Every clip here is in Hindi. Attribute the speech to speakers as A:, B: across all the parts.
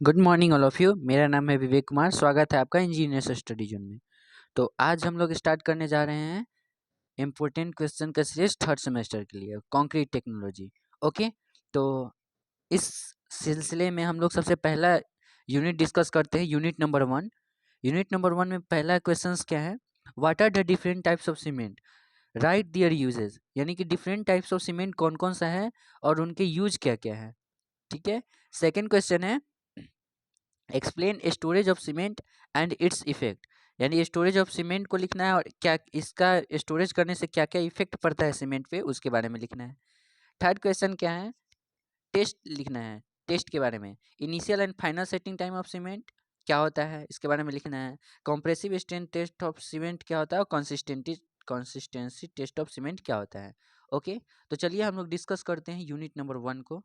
A: Good morning all of you. मेरा नाम है विवेक कुमार। स्वागत है आपका इंजीनियर्स स्टडी जोन में। तो आज हम लोग स्टार्ट करने जा रहे हैं इम्पोर्टेंट क्वेश्चन का सीरीज थर्ड सेमेस्टर के लिए कंक्रीट टेक्नोलॉजी। ओके, तो इस सिलसिले में हम लोग सबसे पहला यूनिट डिस्कस करते हैं, यूनिट नंबर 1। यूनिट नंबर 1 में पहला क्वेश्चन क्या है? What are the different types of cement, write their uses. यानी कि डिफरेंट टाइप्स ऑफ सीमेंट कौन कौन सा है और उनके यूज क्या क्या है। ठीक है। सेकेंड क्वेश्चन है explain storage of cement and its effect. यानी स्टोरेज ऑफ सीमेंट को लिखना है और क्या इसका स्टोरेज करने से क्या क्या इफेक्ट पड़ता है सीमेंट पे, उसके बारे में लिखना है। थर्ड क्वेश्चन क्या है? टेस्ट लिखना है, टेस्ट के बारे में। Initial and final setting time of cement क्या होता है, इसके बारे में लिखना है। Compressive strength test of cement क्या होता है और कंसिस्टेंसी टेस्ट ऑफ सीमेंट क्या होता है। ओके, तो चलिए हम लोग डिस्कस करते हैं यूनिट नंबर 1 को।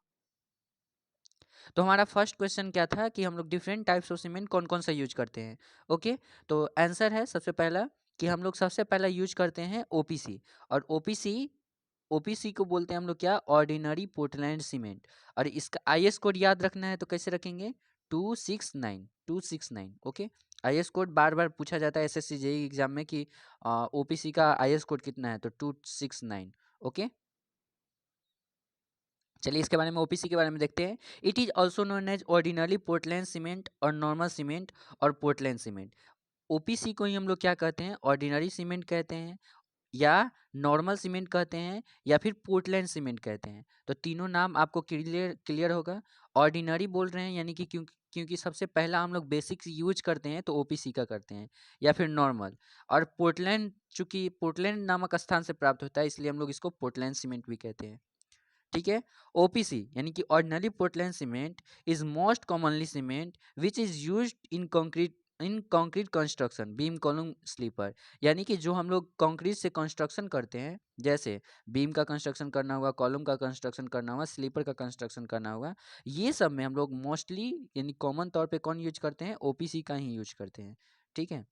A: तो हमारा फर्स्ट क्वेश्चन क्या था कि हम लोग डिफरेंट टाइप्स ऑफ सीमेंट कौन कौन सा यूज करते हैं। ओके, तो आंसर है सबसे पहला कि हम लोग सबसे पहला यूज करते हैं ओपीसी। और ओपीसी को बोलते हैं हम लोग क्या? Ordinary Portland cement. और इसका आईएस कोड याद रखना है तो कैसे रखेंगे? 269। ओके, आईएस कोड बार बार पूछा जाता है एसएससी जेईई एग्जाम में कि ओपीसी का आईएस कोड कितना है, तो 269। ओके, चलिए इसके बारे में ओपीसी के बारे में देखते हैं। It is also known as ordinary Portland cement और नॉर्मल सीमेंट और पोर्टलैंड सीमेंट। ओपीसी को ही हम लोग क्या कहते हैं? ऑर्डिनरी सीमेंट कहते हैं, या नॉर्मल सीमेंट कहते हैं, या फिर पोर्टलैंड सीमेंट कहते हैं। तो तीनों नाम आपको क्लियर क्लियर होगा। ऑर्डिनरी बोल रहे हैं यानी कि क्योंकि सबसे पहला हम लोग बेसिक्स यूज करते हैं तो ओपीसी का करते हैं, या फिर नॉर्मल। और पोर्टलैंड चूंकि पोर्टलैंड नामक स्थान से प्राप्त होता है इसलिए हम लोग इसको पोर्टलैंड सीमेंट भी कहते हैं। ठीक है। ओपीसी यानी कि ordinary Portland cement is most commonly cement which is used in concrete construction, beam column sleeper. यानी कि जो हम लोग कंक्रीट से कंस्ट्रक्शन करते हैं, जैसे बीम का कंस्ट्रक्शन करना हुआ, कॉलम का कंस्ट्रक्शन करना हुआ, स्लीपर का कंस्ट्रक्शन करना हुआ, ये सब में हम लोग मोस्टली यानी कॉमन तौर पे कौन यूज करते हैं? ओपीसी का ही यूज करते हैं। ठीक है,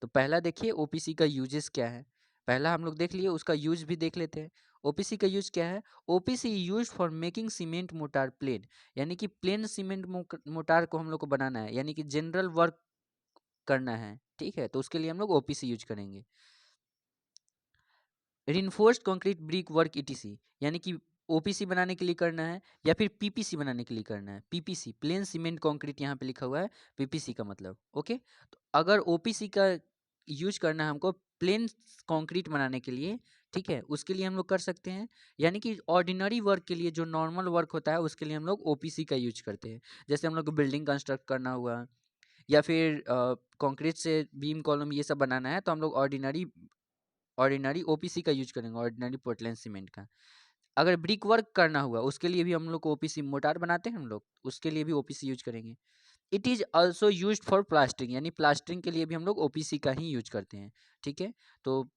A: तो पहला देखिए ओपीसी का यूजेस क्या है। पहला हम लोग देख लिए, उसका यूज भी देख लेते हैं। ओपीसी का यूज क्या है? OPC use for making cement mortar plain. यानी कि प्लेन सीमेंट मोटार को हम लोग को बनाना है, यानी कि जनरल वर्क करना है। ठीक है, तो उसके लिए हम लोग ओपीसी यूज करेंगे। Reinforced concrete brick work etc, यानी कि ओपीसी बनाने के लिए करना है या फिर पीपीसी बनाने के लिए करना है। पीपीसी प्लेन सीमेंट कंक्रीट यहाँ पे लिखा हुआ है, पीपीसी का मतलब। ओके, तो अगर ओपीसी का यूज करना है हमको प्लेन कंक्रीट बनाने के लिए, ठीक है, उसके लिए हम लोग कर सकते हैं। यानी कि ऑर्डिनरी वर्क के लिए, जो नॉर्मल वर्क होता है उसके लिए हम लोग ओपीसी का यूज करते हैं। जैसे हम लोग को बिल्डिंग कंस्ट्रक्ट करना हुआ या फिर कंक्रीट से बीम कॉलम ये सब बनाना है तो हम लोग ऑर्डिनरी ओपीसी का यूज करेंगे, ऑर्डिनरी पोर्टलैंड सीमेंट का। अगर ब्रिक वर्क करना हुआ उसके लिए भी हम लोग को ओपीसी, मोटार बनाते हैं हम लोग, उसके लिए भी ओपीसी यूज करेंगे। It is also use for plastering, यानी प्लास्टरिंग के लिए भी हम लोग ओपीसी का ही यूज करते हैं। ठीक है, तो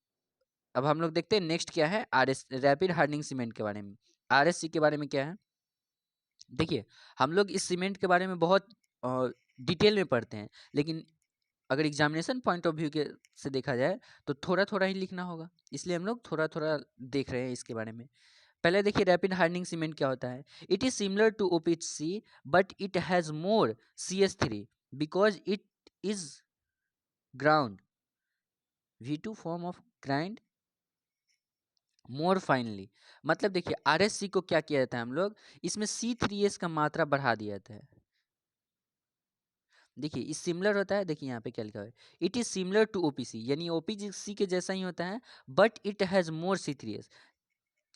A: अब हम लोग देखते हैं नेक्स्ट क्या है, आरएस रैपिड हार्डनिंग सीमेंट के बारे में। आरएससी के बारे में क्या है? देखिए, हम लोग इस सीमेंट के बारे में बहुत डिटेल में पढ़ते हैं, लेकिन अगर एग्जामिनेशन पॉइंट ऑफ व्यू के से देखा जाए तो थोड़ा थोड़ा ही लिखना होगा, इसलिए हम लोग थोड़ा थोड़ा देख रहे हैं इसके बारे में। पहले देखिए रैपिड हार्डनिंग सीमेंट क्या होता है। It is similar to OPC but it has more CS3 because it is ground V2 form of grind more finely. मतलब देखिए आरएससी को क्या किया जाता है, हम लोग इसमें C3S का मात्रा बढ़ा दिया जाता है। देखिए इस सिमिलर होता है, देखिए यहाँ पे क्या लिखा है, it is similar to OPC, यानी ओपीसी के जैसा ही होता है, but it has more C3S।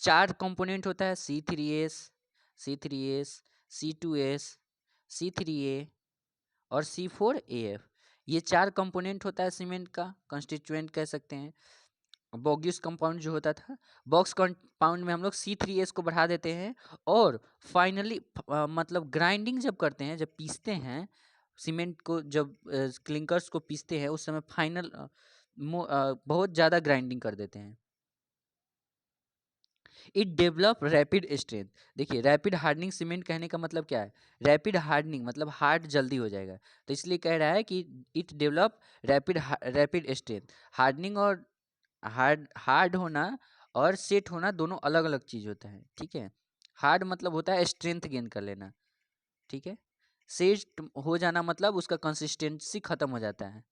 A: चार कंपोनेंट होता है, C3S, C2S, C3A और C4AF। ये चार कंपोनेंट होता है सीमेंट का, कंस्टिट्यूएंट कह सकते हैं। बॉक्स कंपाउंड जो होता था, बॉक्स कंपाउंड में हम लोग C3S को बढ़ा देते हैं, और फाइनली मतलब ग्राइंडिंग जब करते हैं, जब पीसते हैं सीमेंट को, जब क्लिंकर्स को पीसते हैं उस समय फाइनल बहुत ज़्यादा ग्राइंडिंग कर देते हैं। It develop rapid strength. देखिए रैपिड हार्डनिंग सीमेंट कहने का मतलब क्या है? रैपिड हार्डनिंग मतलब हार्ड जल्दी हो जाएगा, तो इसलिए कह रहा है कि it develop rapid strength. Hardening और हार्ड हार्ड होना और सेट होना दोनों अलग अलग चीज़ होता है। ठीक है, हार्ड मतलब होता है स्ट्रेंथ गेन कर लेना। ठीक है, सेट हो जाना मतलब उसका कंसिस्टेंसी खत्म हो जाता है,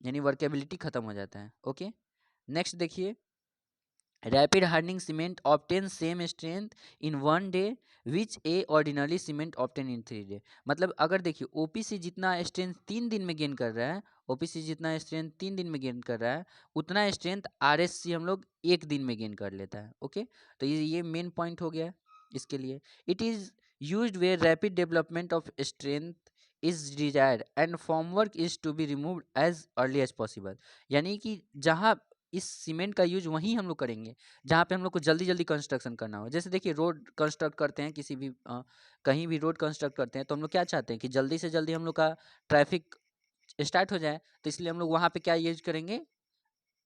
A: यानी वर्केबिलिटी खत्म हो जाता है। ओके, नेक्स्ट देखिए, rapid hardening cement obtain same strength in 1 day which A ordinary cement obtain in 3 day. मतलब अगर देखिए ओपीसी जितना स्ट्रेंथ 3 दिन में गेन कर रहा है, ओपीसी जितना स्ट्रेंथ 3 दिन में गेन कर रहा है, उतना स्ट्रेंथ आरएससी हम लोग 1 दिन में गेन कर लेता है। ओके, तो ये मेन पॉइंट हो गया इसके लिए। It is used where rapid development of strength is desired and formwork is to be removed as early as possible. यानी कि जहाँ इस सीमेंट का यूज वहीं हम लोग करेंगे जहाँ पे हम लोग को जल्दी जल्दी कंस्ट्रक्शन करना हो। जैसे देखिए रोड कंस्ट्रक्ट करते हैं, किसी भी कहीं भी रोड कंस्ट्रक्ट करते हैं, तो हम लोग क्या चाहते हैं कि जल्दी से जल्दी हम लोग का ट्रैफिक स्टार्ट हो जाए, तो इसलिए हम लोग वहाँ पे क्या यूज करेंगे,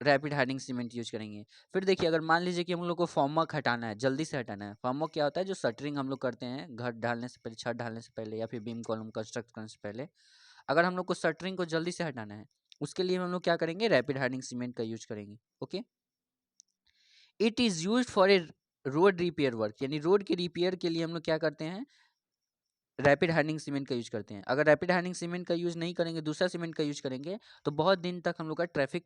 A: रैपिड हार्डनिंग सीमेंट यूज करेंगे। फिर देखिए अगर मान लीजिए कि हम लोग को फॉर्मवर्क हटाना है, जल्दी से हटाना है। फॉर्मवर्क क्या होता है, जो शटरिंग हम लोग करते हैं घर डालने से पहले, छत डालने से पहले, या फिर बीम कॉलम कंस्ट्रक्ट करने से पहले, अगर हम लोग को शटरिंग को जल्दी से हटाना है, उसके लिए हम लोग क्या करेंगे, रैपिड हार्डनिंग सीमेंट का यूज करेंगे। Okay, it is use for a road repair work, यानी रोड के रिपेयर के लिए हम लोग क्या करते हैं, रैपिड हार्डनिंग सीमेंट का यूज करते हैं। अगर रैपिड हार्डनिंग सीमेंट का यूज नहीं करेंगे, दूसरा सीमेंट का यूज करेंगे, तो बहुत दिन तक हम लोग का ट्रैफिक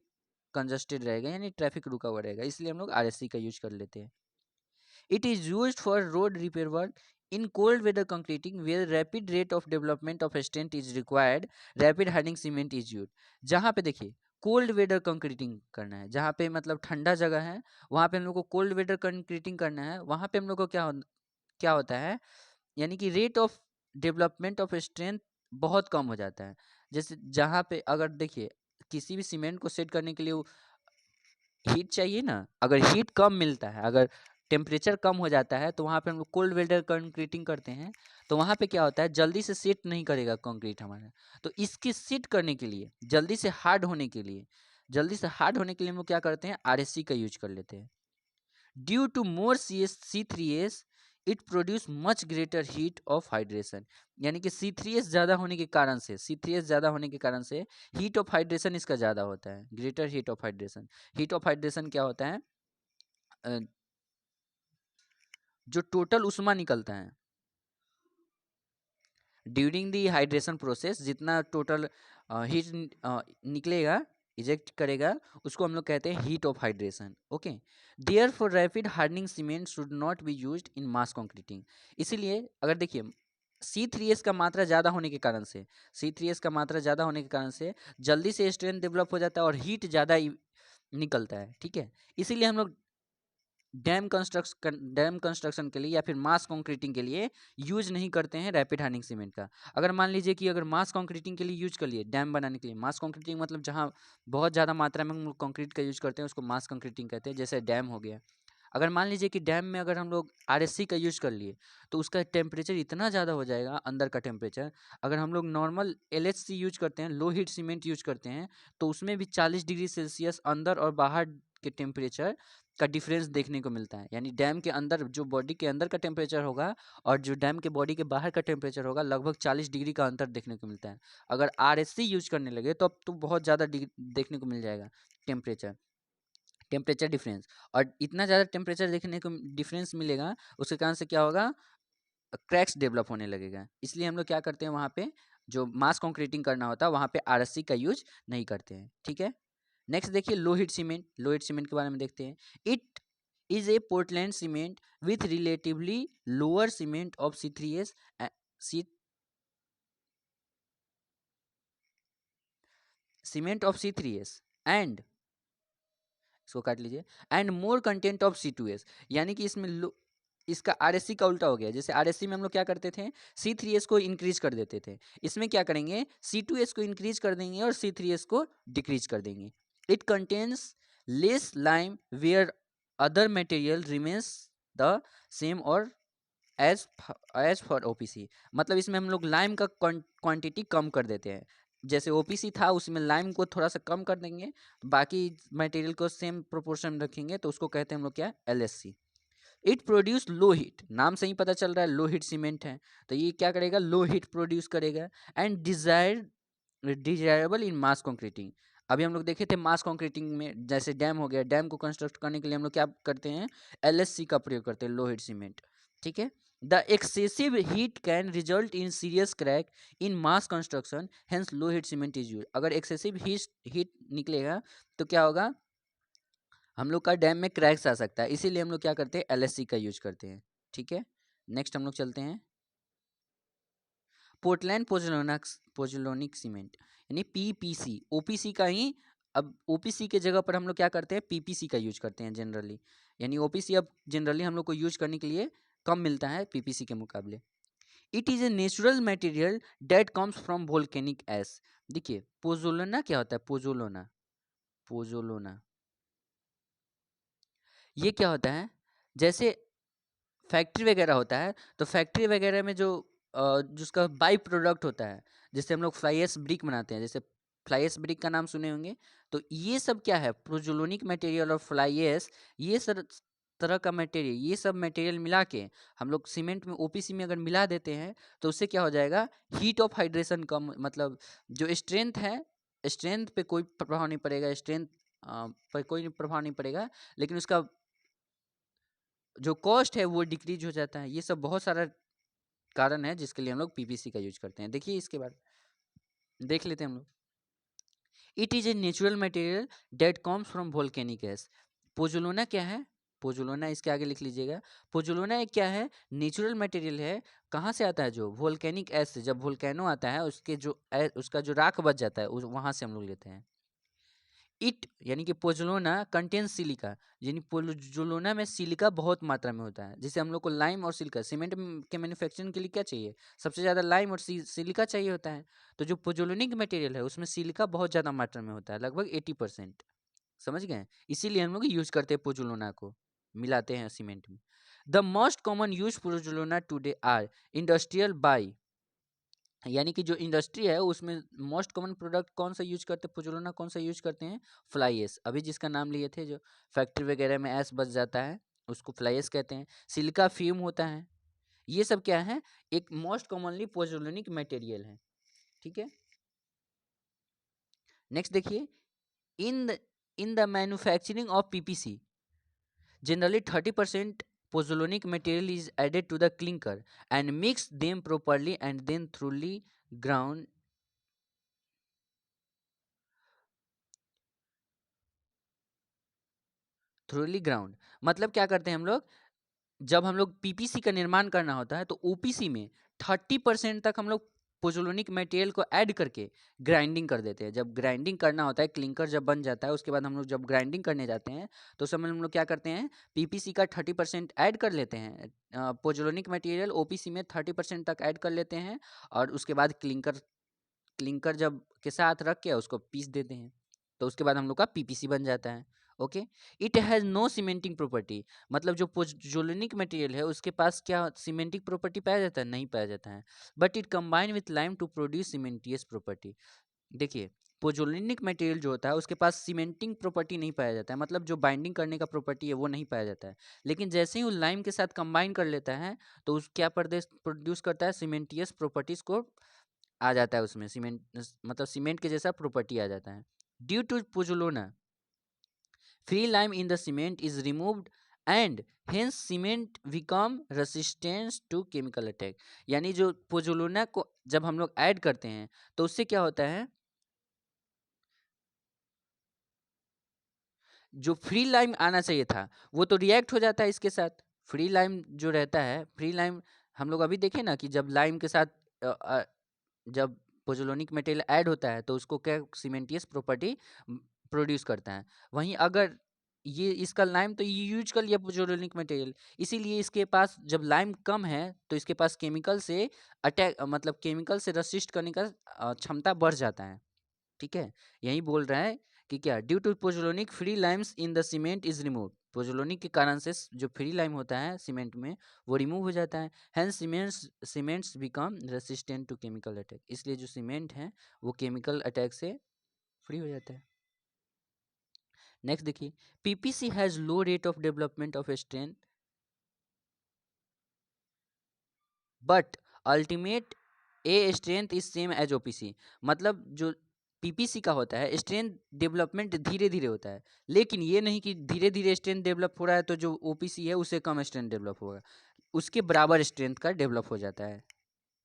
A: कंजस्टेड रहेगा, यानी ट्रैफिक रुका हुआ रहेगा, इसलिए हम लोग आरएससी का यूज कर लेते हैं। It is use for road repair work in cold weather concreting where rapid rate of development of strength is required, rapid hardening cement is use. जहाँ पे देखिए कोल्ड वेदर कंक्रीटिंग करना है, जहाँ पे मतलब ठंडा जगह है, वहाँ पे हम लोग को कोल्ड वेदर कंक्रीटिंग करना है, वहाँ पे हम लोग को क्या होता है, यानी कि rate of development of strength बहुत कम हो जाता है। जैसे जहाँ पे अगर देखिए किसी भी सीमेंट को सेट करने के लिए हीट चाहिए ना, अगर हीट कम मिलता है, अगर टेम्परेचर कम हो जाता है, तो वहाँ पे हम लोग कोल्ड वेदर कंक्रीटिंग करते हैं, तो वहाँ पे क्या होता है, जल्दी से सेट नहीं करेगा कंक्रीट हमारा। तो इसकी सेट करने के लिए, जल्दी से हार्ड होने के लिए, हम लोग क्या करते हैं, आरएससी का यूज कर लेते हैं। Due to more C3S it produce much greater heat of hydration. यानी कि C3S ज़्यादा होने के कारण से, हीट ऑफ हाइड्रेशन इसका ज़्यादा होता है, greater heat of hydration. Heat of hydration क्या होता है, अ, जो टोटल उष्मा निकलता है ड्यूरिंग दी हाइड्रेशन प्रोसेस, जितना टोटल हीट निकलेगा, इजेक्ट करेगा, उसको हम लोग कहते हैं heat of hydration. Okay, therefore rapid hardening cement should not be used in mass concreting. इसीलिए अगर देखिए C3S का मात्रा ज़्यादा होने के कारण से, जल्दी से स्ट्रेंथ डेवलप हो जाता है और हीट ज़्यादा निकलता है। ठीक है, इसीलिए हम लोग डैम कंस्ट्रक्शन के लिए या फिर मास कंक्रीटिंग के लिए यूज नहीं करते हैं रैपिड हार्डनिंग सीमेंट का। अगर मान लीजिए कि अगर मास कंक्रीटिंग के लिए यूज कर लिए, डैम बनाने के लिए, मास कंक्रीटिंग मतलब जहाँ बहुत ज़्यादा मात्रा में हम लोग कंक्रीट का यूज करते हैं, उसको मास कंक्रीटिंग कहते हैं, जैसे डैम हो गया। अगर मान लीजिए कि डैम में अगर हम लोग आरएससी का यूज कर लिए, तो उसका टेम्परेचर इतना ज़्यादा हो जाएगा, अंदर का टेम्परेचर, अगर हम लोग नॉर्मल एलएचसी यूज करते हैं, लो हीट सीमेंट यूज करते हैं, तो उसमें भी 40 डिग्री सेल्सियस अंदर और बाहर के टेम्परेचर का डिफरेंस देखने को मिलता है। यानी डैम के अंदर जो बॉडी के अंदर का टेम्परेचर होगा और जो डैम के बॉडी के बाहर का टेम्परेचर होगा, लगभग 40 डिग्री का अंतर देखने को मिलता है। अगर आरएससी यूज करने लगे तो अब तो बहुत ज़्यादा देखने को मिल जाएगा टेम्परेचर टेम्परेचर डिफरेंस। और इतना ज़्यादा टेम्परेचर देखने को डिफरेंस मिलेगा, उसके कारण से क्या होगा, क्रैक्स डेवलप होने लगेगा। इसलिए हम लोग क्या करते हैं, वहाँ पे जो मास कंक्रीटिंग करना होता है वहाँ पे आरएससी का यूज नहीं करते हैं। ठीक है, नेक्स्ट देखिए लो हीट सीमेंट के बारे में देखते हैं। It is a Portland cement with relatively lower cement of C3S C cement of C3S and, इसको काट लीजिए, and more content of C2S। यानी कि इसमें इसका आरएससी का उल्टा हो गया। जैसे आरएससी में हम लोग क्या करते थे, C3S को इंक्रीज कर देते थे, इसमें क्या करेंगे, C2S को इंक्रीज कर देंगे और C3S को डिक्रीज कर देंगे। It contains less lime where other material remains the same or as for OPC. मतलब इसमें हम लोग लाइम का क्वांटिटी कम कर देते हैं। जैसे ओपीसी था उसमें लाइम को थोड़ा सा कम कर देंगे, बाकी मटेरियल को सेम प्रोपोर्शन में रखेंगे, तो उसको कहते हैं हम लोग क्या, LSC. It produce low heat, नाम से ही पता चल रहा है लो हीट सीमेंट है, तो ये क्या करेगा, लो हीट प्रोड्यूस करेगा। And desirable in mass concreting. अभी हम लोग देखे थे मास कंक्रीटिंग में, जैसे डैम हो गया, डैम को कंस्ट्रक्ट करने के लिए हम लोग क्या करते हैं, एलएससी का प्रयोग करते हैं, लो हीट सीमेंट। ठीक है, The excessive heat can result in serious crack in mass construction, hence low heat cement is used. अगर excessive heat निकलेगा तो क्या होगा, हम लोग का डैम में क्रैक्स आ सकता है, इसीलिए हम लोग क्या करते हैं, एलएससी का यूज करते हैं। ठीक है, नेक्स्ट हम लोग चलते हैं पोर्टलैंड पोजोलोनिक सीमेंट यानी पीपीसी, ओपीसी का ही, अब ओपीसी के जगह पर हम लोग क्या करते हैं, पीपीसी का यूज करते हैं जनरली, यानी ओपीसी अब जनरली हम लोग को यूज करने के लिए कम मिलता है पीपीसी के मुकाबले। It is a natural material that comes from volcanic S. देखिए पोजोलोना क्या होता है, पोजोलोना, पोजोलोना ये क्या होता है, जैसे फैक्ट्री वगैरह होता है तो फैक्ट्री वगैरह में जो जिसका बाई प्रोडक्ट होता है, जैसे हम लोग फ्लाई एश ब्रिक बनाते हैं, जैसे फ्लाई एश ब्रिक का नाम सुने होंगे, तो ये सब क्या है, प्रोजोलोनिक मटेरियल और फ्लाई एश, ये सर तरह का मटेरियल, ये सब मटेरियल मिला के हम लोग सीमेंट में ओपीसी में अगर मिला देते हैं तो उससे क्या हो जाएगा, हीट ऑफ हाइड्रेशन कम, मतलब जो स्ट्रेंथ है, स्ट्रेंथ पे कोई प्रभाव नहीं पड़ेगा, स्ट्रेंथ पर कोई प्रभाव नहीं पड़ेगा, लेकिन उसका जो कॉस्ट है वो डिक्रीज हो जाता है। ये सब बहुत सारा कारण है जिसके लिए हम लोग पीपीसी का यूज करते हैं। देखिए इसके बाद देख लेते हैं हम लोग। It is a natural material that comes from volcanic ash. Pozzolana क्या है, पोजुलोना इसके आगे लिख लीजिएगा, पोजुलोना एक क्या है, नेचुरल मटेरियल है, कहाँ से आता है, जो वोल्केनिक एश से, जब वोल्केनो आता है उसके जो उसका जो राख बच जाता है वहाँ से हम लोग लेते हैं। इट यानी कि पोजुलोना कंटेन सिलिका, यानी पोजुलोना में सिलिका बहुत मात्रा में होता है, जिसे हम लोग को लाइम और सिलिका, सीमेंट के मैन्युफैक्चरिंग के लिए क्या चाहिए, सबसे ज़्यादा लाइम और सिलिका चाहिए होता है। तो जो पोजुलोनिक मटेरियल है उसमें सिलिका बहुत ज़्यादा मात्रा में होता है, लगभग 80%, समझ गए, इसीलिए हम लोग यूज करते हैं पोजुलोना को, मिलाते हैं सीमेंट में। The most common use pozzolana today are industrial by, यानी कि जो इंडस्ट्री है उसमें मोस्ट कॉमन प्रोडक्ट कौन सा यूज करते हैं, पोजुलोना कौन सा यूज करते हैं, फ्लाई एश, अभी जिसका नाम लिए थे, जो फैक्ट्री वगैरह में ऐश बच जाता है उसको फ्लाई एश कहते हैं। सिलिका फ्यूम होता है, ये सब क्या है, एक मोस्ट कॉमनली पोजुलोनिक मटेरियल है। ठीक है, नेक्स्ट देखिए, in the in the manufacturing of PPC generally 30% pozzolanic material is added to the clinker and mix them properly and then ground thoroughly ground। मतलब क्या करते हैं हम लोग, जब हम लोग पीपीसी का निर्माण करना होता है तो ओपीसी में 30% तक हम लोग पोजोलोनिक मटेरियल को ऐड करके ग्राइंडिंग कर देते हैं। जब ग्राइंडिंग करना होता है, क्लिंकर जब बन जाता है उसके बाद हम लोग जब ग्राइंडिंग करने जाते हैं तो उस समय हम लोग क्या करते हैं, पीपीसी का 30% ऐड कर लेते हैं, पोजोलोनिक मटेरियल ओपीसी में 30% तक ऐड कर लेते हैं, और उसके बाद क्लिंकर क्लिंकर जब के साथ रख के उसको पीस देते हैं, तो उसके बाद हम लोग का पीपीसी बन जाता है। Okay, it has no cementing property, मतलब जो पोजोलोनिक मटेरियल है उसके पास क्या सीमेंटिंग प्रॉपर्टी पाया जाता है, नहीं पाया जाता है, but it combine with lime to produce cementitious property. देखिए पोजोलिनिक मटेरियल जो होता है उसके पास सीमेंटिंग प्रॉपर्टी नहीं पाया जाता है, मतलब जो बाइंडिंग करने का प्रॉपर्टी है वो नहीं पाया जाता है, लेकिन जैसे ही वो लाइम के साथ कंबाइन कर लेता है तो उस क्या प्रोड्यूस करता है, सीमेंटियस प्रॉपर्टीज को आ जाता है उसमें, सीमेंट मतलब सीमेंट के जैसा प्रॉपर्टी आ जाता है। Due to pozzolana free lime in the cement is removed and hence cement become resistance to chemical attack. यानी जो पोजुलोना को जब हम लोग ऐड करते हैं तो उससे क्या होता है, जो फ्री लाइम आना चाहिए था वो तो रिएक्ट हो जाता है इसके साथ। फ्री लाइम जो रहता है, फ्री लाइम हम लोग अभी देखें ना कि जब लाइम के साथ जब पोजोलोनिक मटेरियल ऐड होता है तो उसको क्या सीमेंटियस प्रॉपर्टी प्रोड्यूस करता है। वहीं अगर ये इसका लाइम तो ये यूज कर लिया पोजोलोनिक मटेरियल, इसीलिए इसके पास जब लाइम कम है तो इसके पास केमिकल से अटैक मतलब केमिकल से रेसिस्ट करने का क्षमता बढ़ जाता है। ठीक है, यही बोल रहा है कि क्या, due to pozzolanic free limes in the cement is remove, pozzolanic के कारण से जो फ्री लाइम होता है सीमेंट में वो रिमूव हो जाता है, hence cements become resistant to chemical attack, इसलिए जो सीमेंट है वो केमिकल अटैक से फ्री हो जाता है। नेक्स्ट देखिए, PPC has low rate of development of strength but ultimate a strength is same as OPC, मतलब जो पीपीसी का होता है स्ट्रेंथ डेवलपमेंट धीरे धीरे होता है, लेकिन ये नहीं कि धीरे धीरे स्ट्रेंथ डेवलप हो रहा है तो जो ओपीसी है उससे कम स्ट्रेंथ डेवलप होगा, उसके बराबर स्ट्रेंथ का डेवलप हो जाता है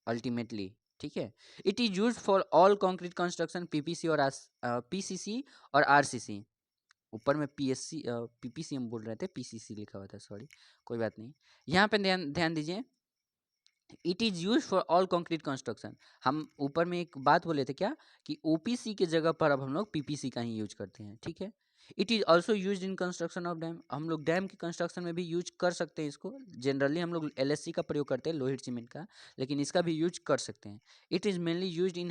A: अल्टीमेटली। ठीक है, it is use for all concrete construction, PPC और पीसीसी और आरसीसी। ऊपर में पीएससी पीपीसी हम बोल रहे थे, पीसीसी लिखा हुआ था, सॉरी, कोई बात नहीं। यहाँ पे ध्यान ध्यान दीजिए, it is use for all concrete construction. हम ऊपर में एक बात बोले थे क्या, कि ओपीसी के जगह पर अब हम लोग पीपीसी का ही यूज करते हैं। ठीक है, it is also use in construction of dam. हम लोग डैम के कंस्ट्रक्शन में भी यूज कर सकते हैं इसको। जनरली हम लोग एलएससी का प्रयोग करते हैं, लोहेड सीमेंट का, लेकिन इसका भी यूज कर सकते हैं। It is mainly use in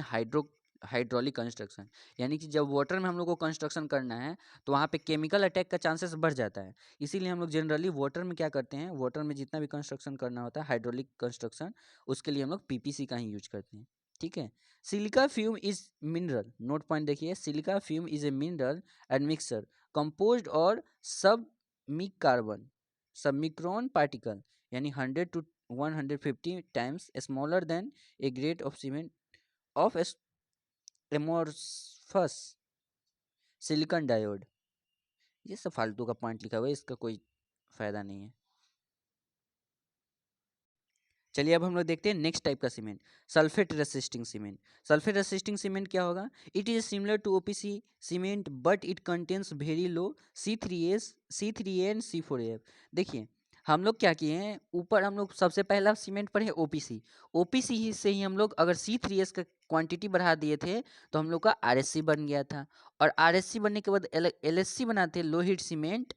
A: hydraulic construction, यानी कि जब वाटर में हम लोग को कंस्ट्रक्शन करना है तो वहाँ पे केमिकल अटैक का चांसेस बढ़ जाता है। इसीलिए हम लोग जनरली वाटर में क्या करते हैं, वाटर में जितना भी कंस्ट्रक्शन करना होता है हाइड्रोलिक कंस्ट्रक्शन, उसके लिए हम लोग पीपीसी का ही यूज करते हैं। ठीक है, silica fume is mineral, note point देखिए, silica fume is a mineral and mixer composed और सब मिक कार्बन सब मिक्रॉन पार्टिकल, यानी 100 to 150 times smaller than A grade of cement of amorphous silicon diode. ये सब फालतू का पॉइंट लिखा हुआ है, इसका कोई फायदा नहीं है। चलिए अब हम लोग देखते हैं नेक्स्ट टाइप का cement, sulphate resisting cement. Sulphate resisting cement क्या होगा, it is similar to OPC cement but it contains very low C3S C3A and C4AF। देखिए हम लोग क्या किए हैं, ऊपर हम लोग सबसे पहला सीमेंट पर है ओपीसी, ओपीसी ही से ही हम लोग अगर C3S का क्वांटिटी बढ़ा दिए थे तो हम लोग का आरएससी बन गया था। और आरएससी बनने के बाद एलएससी बनाते, low heat cement,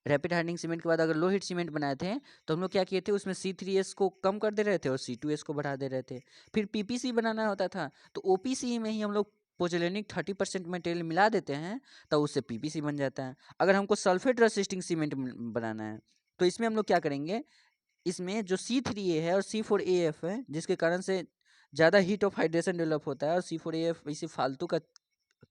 A: rapid hardening cement के बाद अगर लो हीट सीमेंट बनाए थे तो हम लोग क्या किए थे, उसमें C3S को कम कर दे रहे थे और C2S को बढ़ा दे रहे थे। फिर पीपीसी बनाना होता था तो ओपीसी में ही हम लोग पोजोलेनिक 30% मटेरियल मिला देते हैं, तो उससे पीपीसी बन जाता है। अगर हमको सल्फेट रेसिस्टिंग सीमेंट बनाना है तो इसमें हम लोग क्या करेंगे, इसमें जो C3A है और C4AF है, जिसके कारण से ज़्यादा हीट ऑफ हाइड्रेशन डेवलप होता है और C4AF इसी फालतू का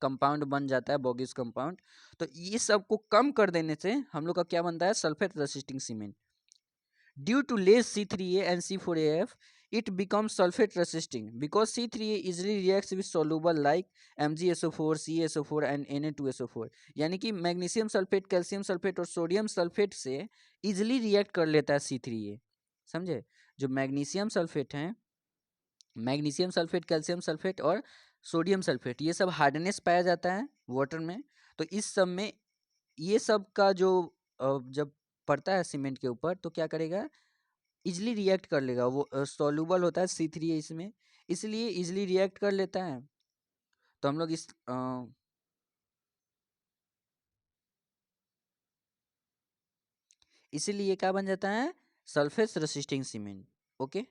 A: कंपाउंड बन जाता है, बोगिस कंपाउंड। तो ये सब को कम कर देने से हम लोग का क्या बनता है, sulphate resisting cement. Due to less C3A and C4AF, it becomes sulfate resisting because C3A easily reacts with soluble like MgSO4, CaSO4 and Na2SO4। यानी कि मैग्नीशियम सल्फेट, कैल्शियम सल्फेट और सोडियम सल्फेट से इजिली रिएक्ट कर लेता है C3A। समझे, जो मैग्नीशियम सल्फेट है, मैग्नीशियम सल्फेट, कैल्शियम सल्फेट और सोडियम सल्फेट, ये सब हार्डनेस पाया जाता है वाटर में। तो इस सब में ये सब का जो जब पड़ता है सीमेंट के ऊपर तो क्या करेगा, इजिली रिएक्ट कर लेगा। वो सॉल्यूबल होता है C3 इसमें, इसलिए इजिली रिएक्ट कर लेता है। तो हम लोग इसीलिए क्या बन जाता है, sulphate resisting cement. Okay,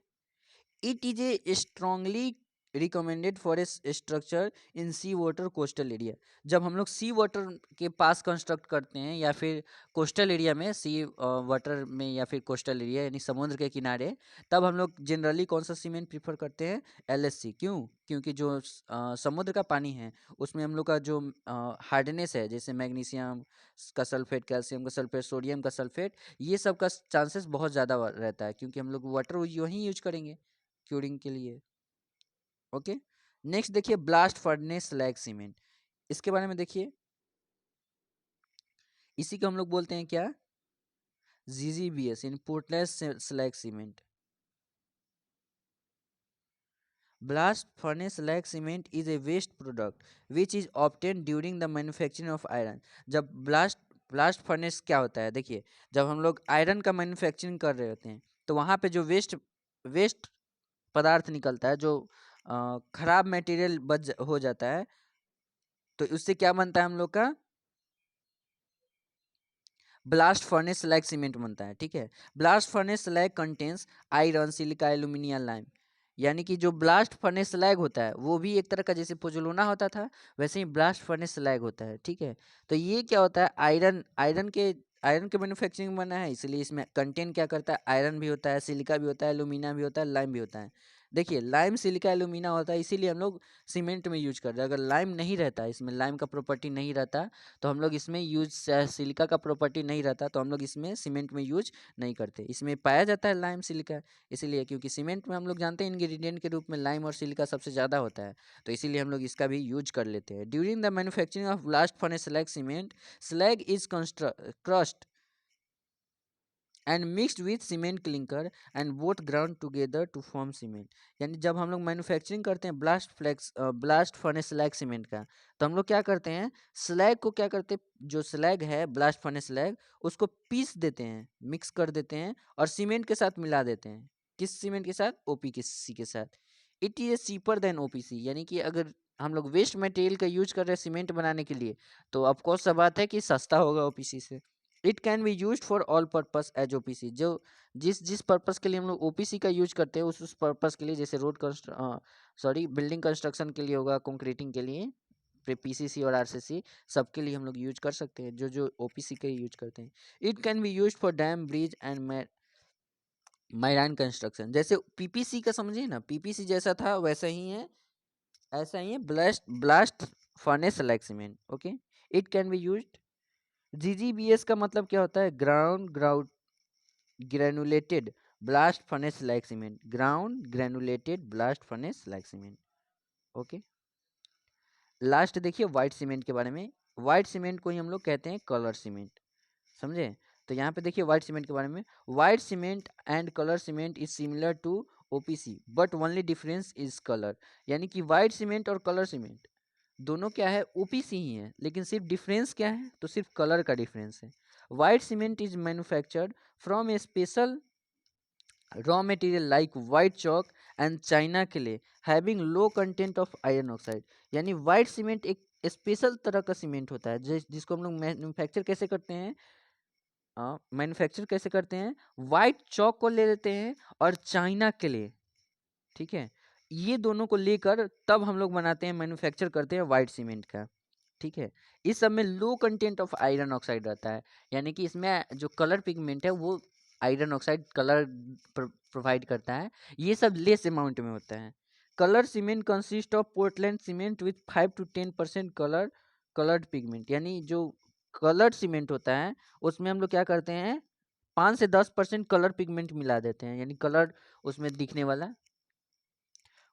A: it is a strongly recommended for a structure in sea water coastal area. जब हम लोग सी वाटर के पास कंस्ट्रक्ट करते हैं या फिर कोस्टल एरिया में, सी वाटर में या फिर कोस्टल एरिया यानी समुद्र के किनारे, तब हम लोग जनरली कौन सा सीमेंट प्रीफर करते हैं, एलएससी। क्यों, क्योंकि जो समुद्र का पानी है उसमें हम लोग का जो हार्डनेस है, जैसे मैग्नीशियम का सल्फेट, कैल्शियम का सल्फेट, सोडियम का सल्फेट, ये सब का चांसेस बहुत ज़्यादा रहता है, क्योंकि हम लोग वाटर वहीं यूज करेंगे क्यूरिंग के लिए। ओके, नेक्स्ट देखिए ब्लास्ट फर्नेस स्लैग सीमेंट। इसके बारे में देखिए, इसी को हम लोग बोलते हैं क्या, जीजीबीएस, इनपुटलेस slag cement. Blast furnace slag cement is a waste product which is obtain during the manufacturing of iron. जब ब्लास्ट फर्नेस क्या होता है, देखिए जब हम लोग आयरन का मैन्युफैक्चरिंग कर रहे होते हैं तो वहाँ पे जो वेस्ट पदार्थ निकलता है, जो खराब मटेरियल हो जाता है, तो उससे क्या बनता है हम लोग का, ब्लास्ट फर्नेस स्लैग सीमेंट बनता है। ठीक है, blast furnace slag contains iron, silica, aluminium, lime. यानी कि जो ब्लास्ट फर्नेस स्लैग होता है वो भी एक तरह का, जैसे पोजोलोना होता था वैसे ही ब्लास्ट फर्नेस स्लैग होता है। ठीक है, तो ये क्या होता है, आयरन के मैन्युफैक्चरिंग बना है, इसलिए इसमें कंटेंट क्या करता है, आयरन भी होता है, सिलिका भी होता है, एल्यूमिना भी होता है, लाइम भी होता है। देखिए लाइम, सिलिका, एल्यूमिना होता है, इसीलिए हम लोग सीमेंट में यूज कर रहे हैं। अगर लाइम नहीं रहता, इसमें लाइम का प्रॉपर्टी नहीं रहता, तो हम लोग इसमें यूज, सिलिका का प्रॉपर्टी नहीं रहता तो हम लोग इसमें सीमेंट में यूज नहीं करते। इसमें पाया जाता है लाइम, सिलिका, इसलिए क्योंकि सीमेंट में हम लोग जानते हैं इंग्रेडिएंट के रूप में लाइम और सिलिका सबसे ज़्यादा होता है, तो इसीलिए हम लोग इसका भी यूज कर लेते हैं। During the manufacturing of blast furnace slag cement, slag is crushed and mixed with cement clinker and both ground together to form cement. यानी जब हम लोग मैन्युफैक्चरिंग करते हैं ब्लास्ट फर्नेस स्लैग सीमेंट का, तो हम लोग क्या करते हैं, स्लैग को क्या करते हैं, जो स्लैग है ब्लास्ट फर्नेस स्लैग, उसको पीस देते हैं, मिक्स कर देते हैं और सीमेंट के साथ मिला देते हैं। किस सीमेंट के साथ, ओपीसी के साथ। It is cheaper than OPC, यानी कि अगर हम लोग वेस्ट मटेरियल का यूज कर रहे हैं सीमेंट बनाने के लिए, तो ऑफकोर्स सा बात है कि सस्ता होगा ओपीसी से। It can be use for all purpose as OPC. जो जिस जिस पर्पस के लिए हम लोग ओपीसी का यूज करते हैं उस पर्पस के लिए, जैसे बिल्डिंग कंस्ट्रक्शन के लिए होगा, कंक्रीटिंग के लिए पीसीसी और आरसीसी, सबके लिए हम लोग यूज कर सकते हैं, जो जो ओपीसी का यूज करते हैं। It can be use for dam, bridge and marine construction. जैसे पीपीसी का समझिए ना, पीपीसी जैसा था वैसा ही है, ऐसा ही है blast blast furnace like cement. Okay, it can be used. GGBS का मतलब क्या होता है, ground ground granulated blast furnace like cement, ground granulated blast furnace like cement. Okay, last देखिए व्हाइट सीमेंट के बारे में। व्हाइट सीमेंट को ही हम लोग कहते हैं कलर सीमेंट, समझे। तो यहाँ पे देखिए व्हाइट सीमेंट के बारे में, white cement and colour cement is similar to OPC but only difference is colour. यानी कि व्हाइट सीमेंट और कलर सीमेंट दोनों क्या है, ओपीसी ही है, लेकिन सिर्फ डिफरेंस क्या है, तो सिर्फ कलर का डिफरेंस है। White cement is manufactured from A special raw material like white chalk and China clay having low content of iron oxide. यानी वाइट सीमेंट एक स्पेशल तरह का सीमेंट होता है जिसको हम लोग मैन्युफैक्चर कैसे करते हैं, मैन्युफैक्चर कैसे करते हैं, वाइट चॉक को ले लेते हैं और चाइना क्ले, ठीक है, ये दोनों को लेकर तब हम लोग बनाते हैं, मैन्युफैक्चर करते हैं वाइट सीमेंट का, ठीक है। इस सब में लो कंटेंट ऑफ आयरन ऑक्साइड रहता है, यानी कि इसमें जो कलर पिगमेंट है वो आयरन ऑक्साइड कलर प्रोवाइड करता है, ये सब लेस अमाउंट में होता है। Colour cement consist of Portland cement with 5 to 10% coloured pigment. यानी जो कलर्ड सीमेंट होता है उसमें हम लोग क्या करते हैं, 5 से 10% कलर पिगमेंट मिला देते हैं, यानी कलर उसमें दिखने वाला।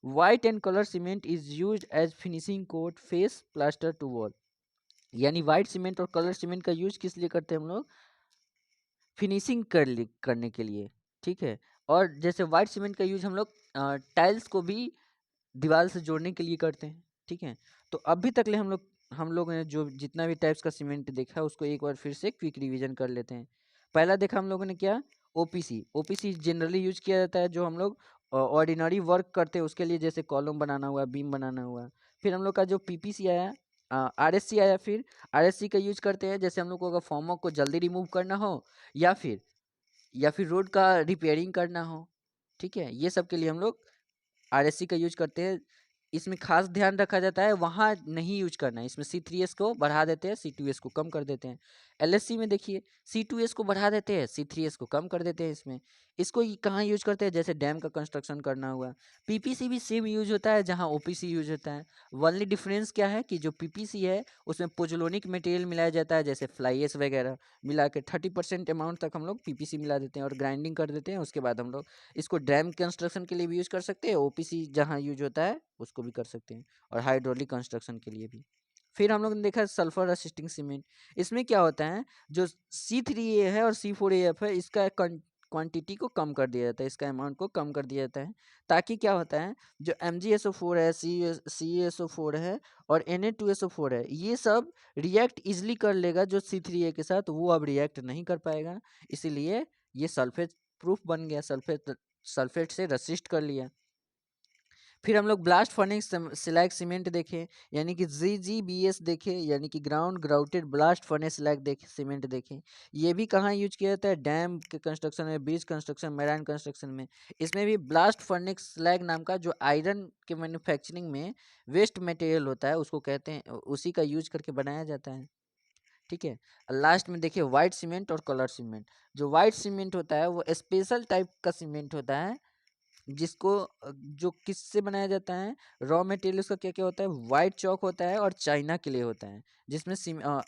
A: White and colour cement is use as finishing coat face plaster to wall. यानी वाइट सीमेंट और कलर सीमेंट का यूज किस लिए करते हैं हम लोग, फिनिशिंग करने के लिए, ठीक है। और जैसे वाइट सीमेंट का यूज हम लोग टाइल्स को भी दीवार से जोड़ने के लिए करते हैं, ठीक है। तो अभी तक ले हम लोग ने जो जितना भी टाइप्स का सीमेंट देखा है उसको एक बार फिर से क्विक रिवीजन कर लेते हैं। पहला देखा हम लोगों ने क्या, ओपीसी। ओपीसी जनरली यूज किया जाता है जो हम लोग ऑर्डिनरी वर्क करते हैं उसके लिए, जैसे कॉलम बनाना हुआ, बीम बनाना हुआ। फिर हम लोग का जो पीपीसी आया, आरएससी आया। फिर आरएससी का यूज करते हैं जैसे हम लोग को अगर फॉर्मवर्क को जल्दी रिमूव करना हो या फिर रोड का रिपेयरिंग करना हो, ठीक है, ये सब के लिए हम लोग आरएससी का यूज करते हैं। इसमें खास ध्यान रखा जाता है वहाँ नहीं यूज करना है, इसमें C3S को बढ़ा देते हैं, C2S को कम कर देते हैं। एलएससी में देखिए C2S को बढ़ा देते हैं, C3S को कम कर देते हैं। इसमें इसको कहाँ यूज करते हैं, जैसे डैम का कंस्ट्रक्शन करना हुआ। पीपीसी भी सेम यूज होता है जहाँ ओपीसी यूज होता है। ओनली डिफरेंस क्या है कि जो पीपीसी है उसमें पोजोलोनिक मटेरियल मिलाया जाता है, जैसे फ्लाईएस वगैरह मिला के 30% अमाउंट तक हम लोग पीपीसी मिला देते हैं और ग्राइंडिंग कर देते हैं। उसके बाद हम लोग इसको डैम कंस्ट्रक्शन के लिए भी यूज कर सकते हैं, ओपीसी जहाँ यूज होता है उसको भी कर सकते हैं, और हाइड्रोलिक कंस्ट्रक्शन के लिए भी। फिर हम लोग ने देखा सल्फर असिस्टिंग सीमेंट। इसमें क्या होता है, जो C3A है और C4AF है, इसका क्वांटिटी को कम कर दिया जाता है, इसका अमाउंट को कम कर दिया जाता है, ताकि क्या होता है, जो MgSO4 है, CaSO4 है और Na2SO4 है, ये सब रिएक्ट इजिली कर लेगा जो C3A के साथ, वो अब रिएक्ट नहीं कर पाएगा, इसीलिए ये सल्फेट प्रूफ बन गया, सल्फेट से रसिस्ट कर लिया। फिर हम लोग ब्लास्ट फर्नेस स्लैग सीमेंट देखे, यानी कि GGBS देखे, यानी कि ground grouted blast furnace slag देखे, सीमेंट देखे। ये भी कहाँ यूज किया जाता है, डैम के कंस्ट्रक्शन में, ब्रिज कंस्ट्रक्शन, मैराइन कंस्ट्रक्शन में। इसमें भी ब्लास्ट फर्नेस स्लैग नाम का जो आयरन के मैन्युफैक्चरिंग में वेस्ट मटेरियल होता है उसको कहते हैं, उसी का यूज करके बनाया जाता है, ठीक है। लास्ट में देखिए व्हाइट सीमेंट और कलर सीमेंट। जो व्हाइट सीमेंट होता है वो स्पेशल टाइप का सीमेंट होता है, जिसको जो किससे बनाया जाता है, रॉ मटेरियल उसका क्या क्या होता है, वाइट चॉक होता है और चाइना के लिए होता है, जिसमें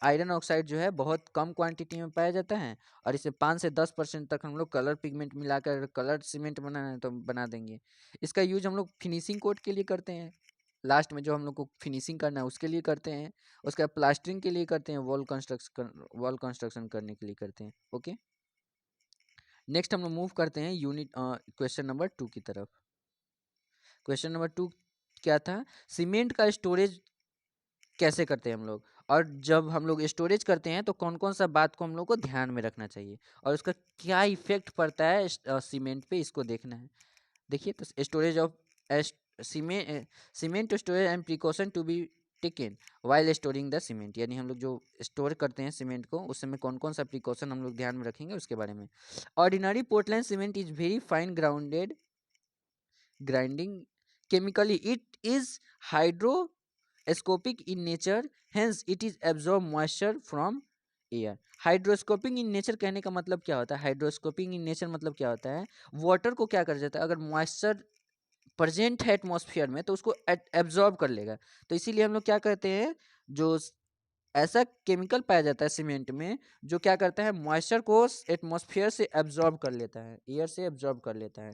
A: आयरन ऑक्साइड जो है बहुत कम क्वांटिटी में पाया जाता है। और इसे 5 से 10% तक हम लोग कलर पिगमेंट मिलाकर कलर सीमेंट बनाना है तो बना देंगे। इसका यूज हम लोग फिनिशिंग कोट के लिए करते हैं, लास्ट में जो हम लोग को फिनिशिंग करना है उसके लिए करते हैं। उसका प्लास्टरिंग के लिए करते हैं, वॉल कंस्ट्रक्शन करने के लिए करते हैं। ओके, नेक्स्ट हम लोग मूव करते हैं यूनिट क्वेश्चन नंबर 2 की तरफ। क्वेश्चन नंबर 2 क्या था, सीमेंट का स्टोरेज कैसे करते हैं हम लोग, और जब हम लोग स्टोरेज करते हैं तो कौन कौन सा बात को हम लोग को ध्यान में रखना चाहिए और उसका क्या इफेक्ट पड़ता है सीमेंट पे, इसको देखना है। देखिए, तो storage of cement storage and precaution to be taken while storing the cement, यानी हम लोग जो स्टोर करते हैं सीमेंट को उस समय कौन कौन सा प्रिकॉशन हम लोग ध्यान में रखेंगे उसके बारे में। Ordinary Portland cement is very fine grounded grinding chemically, it is hydroscopic in nature, hence it is absorb moisture from air। Hydroscopic in nature कहने का मतलब क्या होता है, हाइड्रोस्कोपिक इन नेचर मतलब क्या होता है, वाटर को क्या कर जाता है, अगर मॉइस्चर प्रेजेंट है एटमॉस्फेयर में तो उसको एब्जॉर्ब कर लेगा। तो इसीलिए हम लोग क्या कहते हैं, जो ऐसा केमिकल पाया जाता है सीमेंट में जो क्या करता है, मॉइस्चर को एटमॉस्फेयर से एब्जॉर्ब कर लेता है, एयर से एब्जॉर्ब कर लेता है।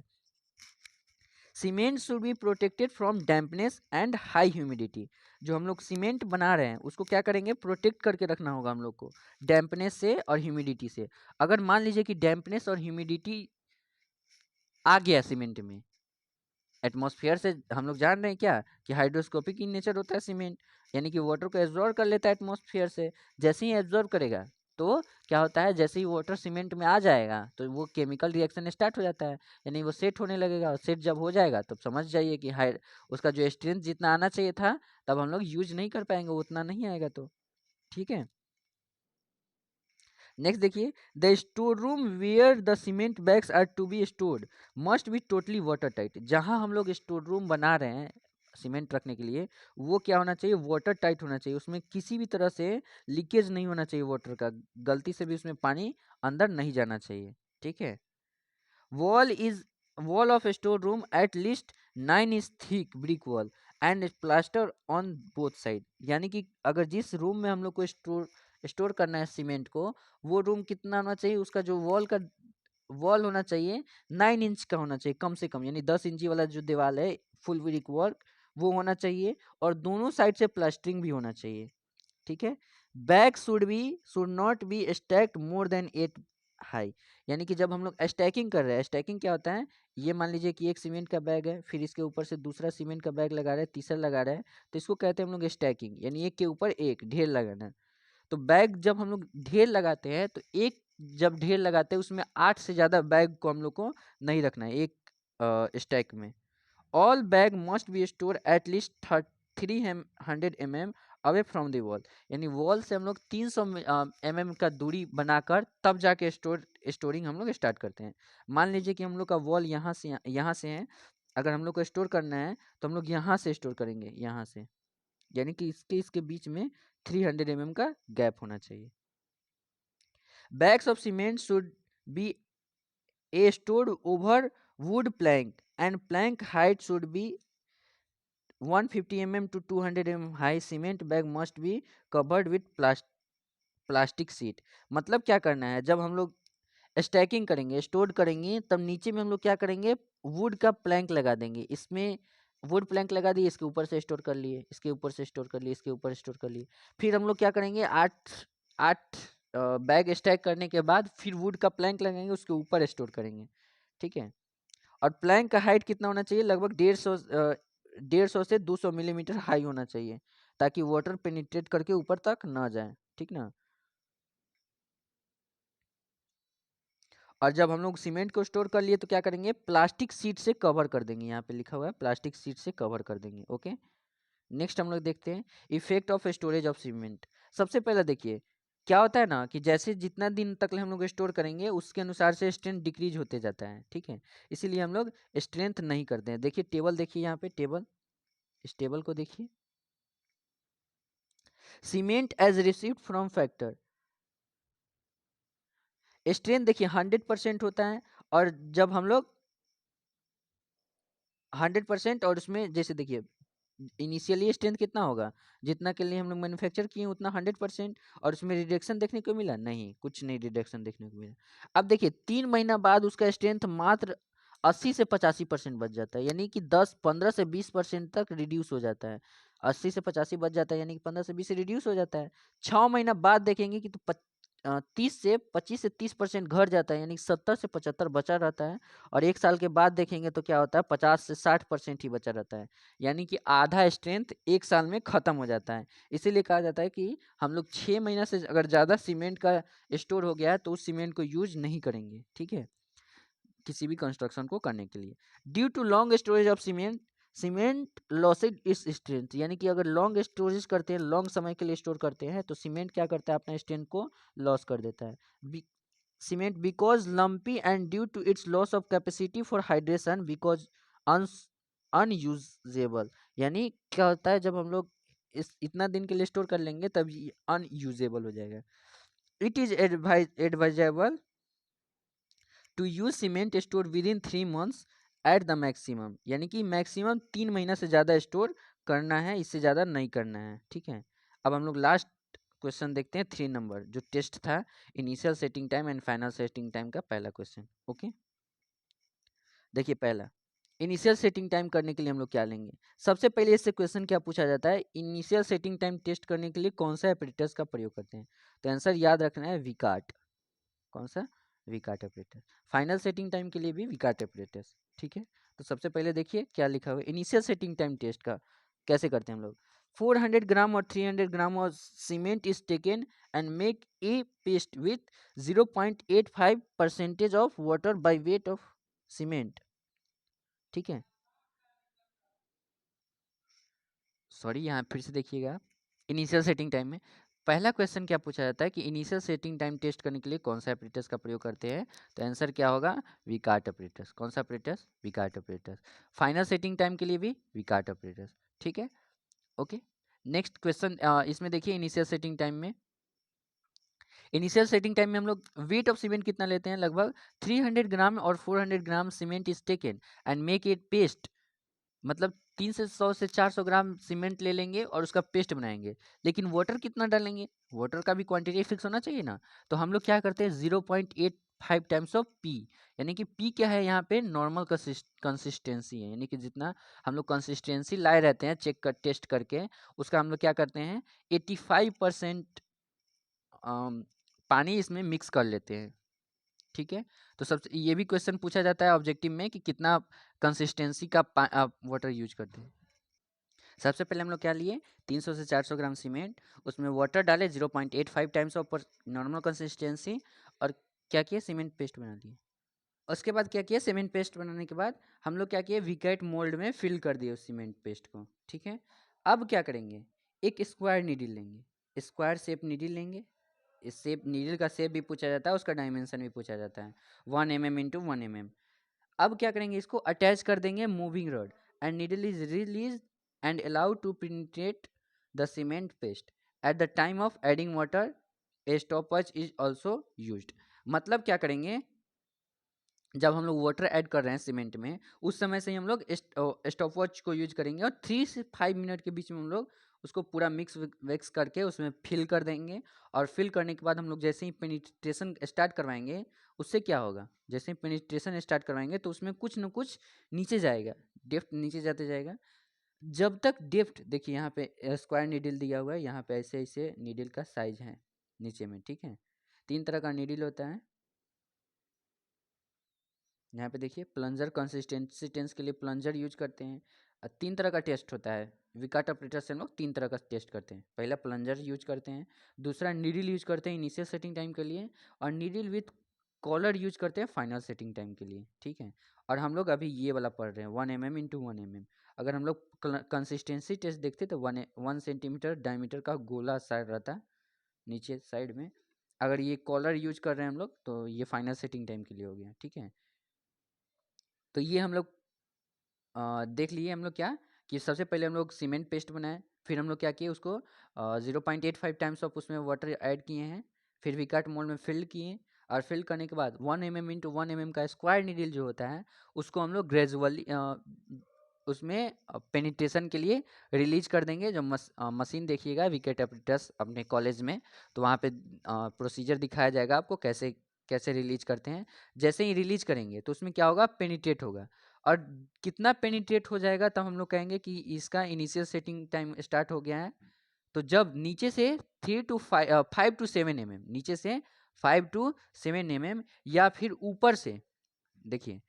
A: Cement should be protected from dampness and high humidity. जो हम लोग सीमेंट बना रहे हैं उसको क्या करेंगे, प्रोटेक्ट करके रखना होगा हम लोग को डैम्पनेस से और ह्यूमिडिटी से। अगर मान लीजिए कि डैम्पनेस और ह्यूमिडिटी आ गया सीमेंट में, एटमॉस्फेयर से हम लोग जान रहे हैं क्या कि हाइड्रोस्कोपिक इन नेचर होता है सीमेंट, यानी कि वाटर को एब्जॉर्ब कर लेता है एटमॉस्फेयर से। जैसे ही एब्जॉर्ब करेगा तो क्या होता है, जैसे ही वाटर सीमेंट में आ जाएगा तो वो केमिकल रिएक्शन स्टार्ट हो जाता है, यानी वो सेट होने लगेगा। और सेट जब हो जाएगा तो समझ जाइए कि हाई उसका जो स्ट्रेंथ जितना आना चाहिए था तब हम लोग यूज नहीं कर पाएंगे, वो उतना नहीं आएगा। तो ठीक है, नेक्स्ट देखिए, the store room where the cement bags are to be stored must be totally water tight. जहाँ हम लोग स्टोर रूम बना रहे हैं सीमेंट रखने के लिए, वो क्या होना चाहिए, वाटर टाइट होना चाहिए। उसमें किसी भी तरह से लीकेज नहीं होना चाहिए वाटर का, गलती से भी उसमें पानी अंदर नहीं जाना चाहिए। ठीक है, wall is wall of store room at least 9 inch thick brick wall and plaster on both side. यानी कि अगर जिस रूम में हम लोग को स्टोर करना है सीमेंट को, वो रूम कितना होना चाहिए, उसका जो वॉल होना चाहिए 9 इंच का होना चाहिए कम से कम, यानी 10 इंची वाला जो दीवार है फुल ब्रिक वर्क वो होना चाहिए, और दोनों साइड से प्लास्टरिंग भी होना चाहिए। ठीक है, bag should not B stacked more than 8 high. यानी कि जब हम लोग स्टैकिंग कर रहे हैं, स्टैकिंग क्या होता है, ये मान लीजिए कि एक सीमेंट का बैग है, फिर इसके ऊपर से दूसरा सीमेंट का बैग लगा रहे हैं, तीसरा लगा रहे हैं, तो इसको कहते हैं हम लोग स्टैकिंग, यानी एक के ऊपर एक ढेर लगाना। तो बैग जब हम लोग ढेर लगाते हैं तो एक जब ढेर लगाते हैं उसमें 8 से ज़्यादा बैग को हम लोग को नहीं रखना है एक स्टैक में। All bag must be store at least 300 mm away from the wall. यानी वॉल से हम लोग 300 mm का दूरी बनाकर तब जाके स्टोरिंग हम लोग स्टार्ट करते हैं। मान लीजिए कि हम लोग का वॉल यहाँ से है, अगर हम लोग को स्टोर करना है तो हम लोग यहाँ से स्टोर करेंगे, यहाँ से, यानी कि इसके बीच में 300 mm का गैप होना चाहिए। Bags of cement should be stored over wood plank and plank height should be 150 mm to 200 mm high। cement bag must be covered with plastic sheet. मतलब क्या करना है, जब हम लोग स्टैकिंग करेंगे स्टोर करेंगे तब नीचे में हम लोग क्या करेंगे, वुड का प्लैंक लगा देंगे। इसमें वुड प्लैंक लगा दिए, इसके ऊपर से स्टोर कर लिए, इसके ऊपर से स्टोर कर लिए, इसके ऊपर स्टोर कर लिए। फिर हम लोग क्या करेंगे, आठ आठ बैग स्टैक करने के बाद फिर वुड का प्लैंक लगाएंगे, उसके ऊपर स्टोर करेंगे। ठीक है, और प्लैंक का हाइट कितना होना चाहिए, लगभग 150 से 200 मिलीमीटर हाई होना चाहिए, ताकि वाटर पेनिट्रेट करके ऊपर तक ना जाए। ठीक ना, और जब हम लोग सीमेंट को स्टोर कर लिए तो क्या करेंगे, प्लास्टिक सीट से कवर कर देंगे, यहाँ पे लिखा हुआ है प्लास्टिक सीट से कवर कर देंगे। ओके, नेक्स्ट हम लोग देखते हैं effect of storage of cement. सबसे पहले देखिए क्या होता है ना, कि जैसे जितना दिन तक हम लोग स्टोर करेंगे उसके अनुसार से स्ट्रेंथ डिक्रीज होते जाता है। ठीक है, इसीलिए हम लोग स्ट्रेंथ नहीं करते हैं। देखिए टेबल, देखिए यहाँ पे टेबल, इस टेबल को देखिए, cement as received from factor, strength देखिए 100% होता है। और जब हम लोग 100%, और उसमें जैसे देखिए इनिशियली स्ट्रेंथ कितना होगा, जितना के लिए हम लोग मैन्युफैक्चर किए उतना 100%, और उसमें रिडक्शन देखने को मिला नहीं, कुछ नहीं रिडक्शन देखने को मिला। अब देखिए 3 महीना बाद उसका स्ट्रेंथ मात्र 80 से 85% बच जाता है, यानी कि 15 से 20% तक रिड्यूस हो जाता है। 80 से 85 बच जाता है, यानी कि 15 से 20 रिड्यूस हो जाता है। 6 महीना बाद देखेंगे कि तो 30 से 25 से 30% घट जाता है, यानी 70 से 75 बचा रहता है। और 1 साल के बाद देखेंगे तो क्या होता है, 50 से 60% ही बचा रहता है, यानी कि आधा स्ट्रेंथ 1 साल में खत्म हो जाता है। इसीलिए कहा जाता है कि हम लोग 6 महीना से अगर ज़्यादा सीमेंट का स्टोर हो गया है तो उस सीमेंट को यूज नहीं करेंगे, ठीक है, किसी भी कंस्ट्रक्शन को करने के लिए। Due to long storage of cement, cement loses its strength, यानी कि अगर लॉन्ग स्टोरेज करते हैं, लॉन्ग समय के लिए स्टोर करते हैं, तो सीमेंट क्या करता है, अपना स्ट्रेंथ को लॉस कर देता है। Cement because lumpy and due to its loss of capacity for hydration because unusable, यानी क्या होता है, जब हम लोग इस इतना दिन के लिए स्टोर कर लेंगे तब ये अनयूजेबल हो जाएगा। It is advisable to use cement store within 3 months at the maximum, यानी कि मैक्सिमम 3 महीना से ज़्यादा स्टोर करना है, इससे ज़्यादा नहीं करना है, ठीक है। अब हम लोग लास्ट क्वेश्चन देखते हैं, 3 नंबर जो टेस्ट था, initial setting time and final setting time का पहला क्वेश्चन। ओके, देखिए पहला, इनिशियल सेटिंग टाइम करने के लिए हम लोग क्या लेंगे। सबसे पहले इससे क्वेश्चन क्या पूछा जाता है, इनिशियल सेटिंग टाइम टेस्ट करने के लिए कौन सा ऑपरेटर्स का प्रयोग करते हैं, तो आंसर याद रखना है विकार्ट। कौन सा, विकार्ट ऑपरेटर। फाइनल सेटिंग टाइम के लिए भी विकार्ट ऑपरेटर्स, ठीक है। तो सबसे पहले देखिए क्या लिखा हुआ है, इनिशियल सेटिंग टाइम टेस्ट का कैसे करते हैं हम लोग। 400 ग्राम और 300 gram of cement is taken and make a paste with 0.85% of water by weight of cement, ठीक है। सॉरी, यहाँ फिर से देखिएगा, इनिशियल सेटिंग टाइम में पहला क्वेश्चन क्या पूछा जाता है कि इनिशियल सेटिंग टाइम टेस्ट करने के लिए कौन सा ऑपरेटर्स का प्रयोग करते हैं, तो आंसर क्या होगा, विकार्ट ऑपरेटर्स। कौन सा operators, Vicat operators. Final setting time के लिए भी विकार्ट ऑपरेटर्स, ठीक है। ओके, नेक्स्ट क्वेश्चन, इसमें देखिए इनिशियल सेटिंग टाइम में, इनिशियल सेटिंग टाइम में हम लोग वेट ऑफ सीमेंट कितना लेते हैं, लगभग 300 ग्राम और 400 gram cement is taken and make it paste, मतलब 300 से 400 ग्राम सीमेंट ले लेंगे और उसका पेस्ट बनाएंगे। लेकिन वाटर कितना डालेंगे, वाटर का भी क्वांटिटी फिक्स होना चाहिए ना, तो हम लोग क्या करते हैं 0.85 टाइम्स ऑफ पी, यानी कि पी क्या है यहाँ पे, नॉर्मल कंसिस्टेंसी है, यानी कि जितना हम लोग कंसिस्टेंसी लाए रहते हैं चेक कर टेस्ट करके, उसका हम लोग क्या करते हैं 85% पानी इसमें मिक्स कर लेते हैं, ठीक है। तो सबसे ये भी क्वेश्चन पूछा जाता है ऑब्जेक्टिव में कि कितना कंसिस्टेंसी का वाटर यूज करते हैं। सबसे पहले हम लोग क्या लिए, 300 से 400 ग्राम सीमेंट, उसमें वाटर डाले 0.85 टाइम्स ऑफ नॉर्मल कंसिस्टेंसी, और क्या किया, सीमेंट पेस्ट बना दिए। उसके बाद क्या किया, सीमेंट पेस्ट बनाने के बाद हम लोग क्या किए, विकेट मोल्ड में फिल कर दिए उस सीमेंट पेस्ट को, ठीक है। अब क्या करेंगे, एक स्क्वायर नीडल लेंगे, स्क्वायर शेप नीडल लेंगे, इस शेप नीडल का शेप भी पूछा जाता है, उसका डायमेंशन भी पूछा जाता है, 1 mm इंटू 1 mm। अब क्या करेंगे, इसको अटैच कर देंगे moving rod and needle is release and allowed to penetrate the cement paste at the time of adding water, a stopwatch is also used. मतलब क्या करेंगे, जब हम लोग वाटर ऐड कर रहे हैं सीमेंट में, उस समय से ही हम लोग स्टॉपवॉच को यूज करेंगे और 3 से 5 मिनट के बीच में हम लोग उसको पूरा मिक्स वेक्स करके उसमें फिल कर देंगे। और फिल करने के बाद हम लोग जैसे ही पेनिट्रेशन स्टार्ट करवाएंगे, उससे क्या होगा, जैसे ही पेनिट्रेशन स्टार्ट करवाएंगे तो उसमें कुछ न कुछ नीचे जाएगा, डेप्थ नीचे जाते जाएगा। जब तक डेप्थ, देखिए यहाँ पे स्क्वायर नीडल दिया हुआ है, यहाँ पे ऐसे ऐसे नीडल का साइज है नीचे में, ठीक है। 3 तरह का नीडल होता है, यहाँ पे देखिए प्लंजर, कंसिस्टेंसी टेंस के लिए प्लंजर यूज करते हैं। 3 तरह का टेस्ट होता है, विकाट ऑपरेटर से हम लोग 3 तरह का टेस्ट करते हैं। पहला प्लंजर यूज करते हैं, दूसरा नीडल यूज करते हैं इनिशियल सेटिंग टाइम के लिए, और नीडल विथ कॉलर यूज करते हैं फाइनल सेटिंग टाइम के लिए, ठीक है। और हम लोग अभी ये वाला पढ़ रहे हैं 1 mm इंटू 1 mm। अगर हम लोग कंसिस्टेंसी टेस्ट देखते तो 1 सेंटीमीटर डायमीटर का गोला साइड रहता है नीचे साइड में। अगर ये कॉलर यूज कर रहे हैं हम लोग तो ये फाइनल सेटिंग टाइम के लिए हो गया, ठीक है। तो ये हम लोग देख लिए हम लोग क्या, कि सबसे पहले हम लोग सीमेंट पेस्ट बनाए, फिर हम लोग क्या किए, उसको 0.85 टाइम्स ऑफ उसमें वाटर ऐड किए हैं, फिर विकट मोल्ड में फिल किए, और फिल करने के बाद 1 mm इंटू 1 mm का स्क्वायर नीडल जो होता है, उसको हम लोग ग्रेजुअली उसमें पेनिट्रेशन के लिए रिलीज कर देंगे। जो मशीन देखिएगा विकेट ऑपरेटर्स अपने कॉलेज में, तो वहाँ पे प्रोसीजर दिखाया जाएगा आपको कैसे कैसे रिलीज करते हैं। जैसे ही रिलीज करेंगे तो उसमें क्या होगा, पेनिट्रेट होगा, और कितना पेनिट्रेट हो जाएगा तब हम लोग कहेंगे कि इसका इनिशियल सेटिंग टाइम स्टार्ट हो गया है। तो जब नीचे से 5 to 7 mm, नीचे से 5 to 7 mm, या फिर ऊपर से, देखिए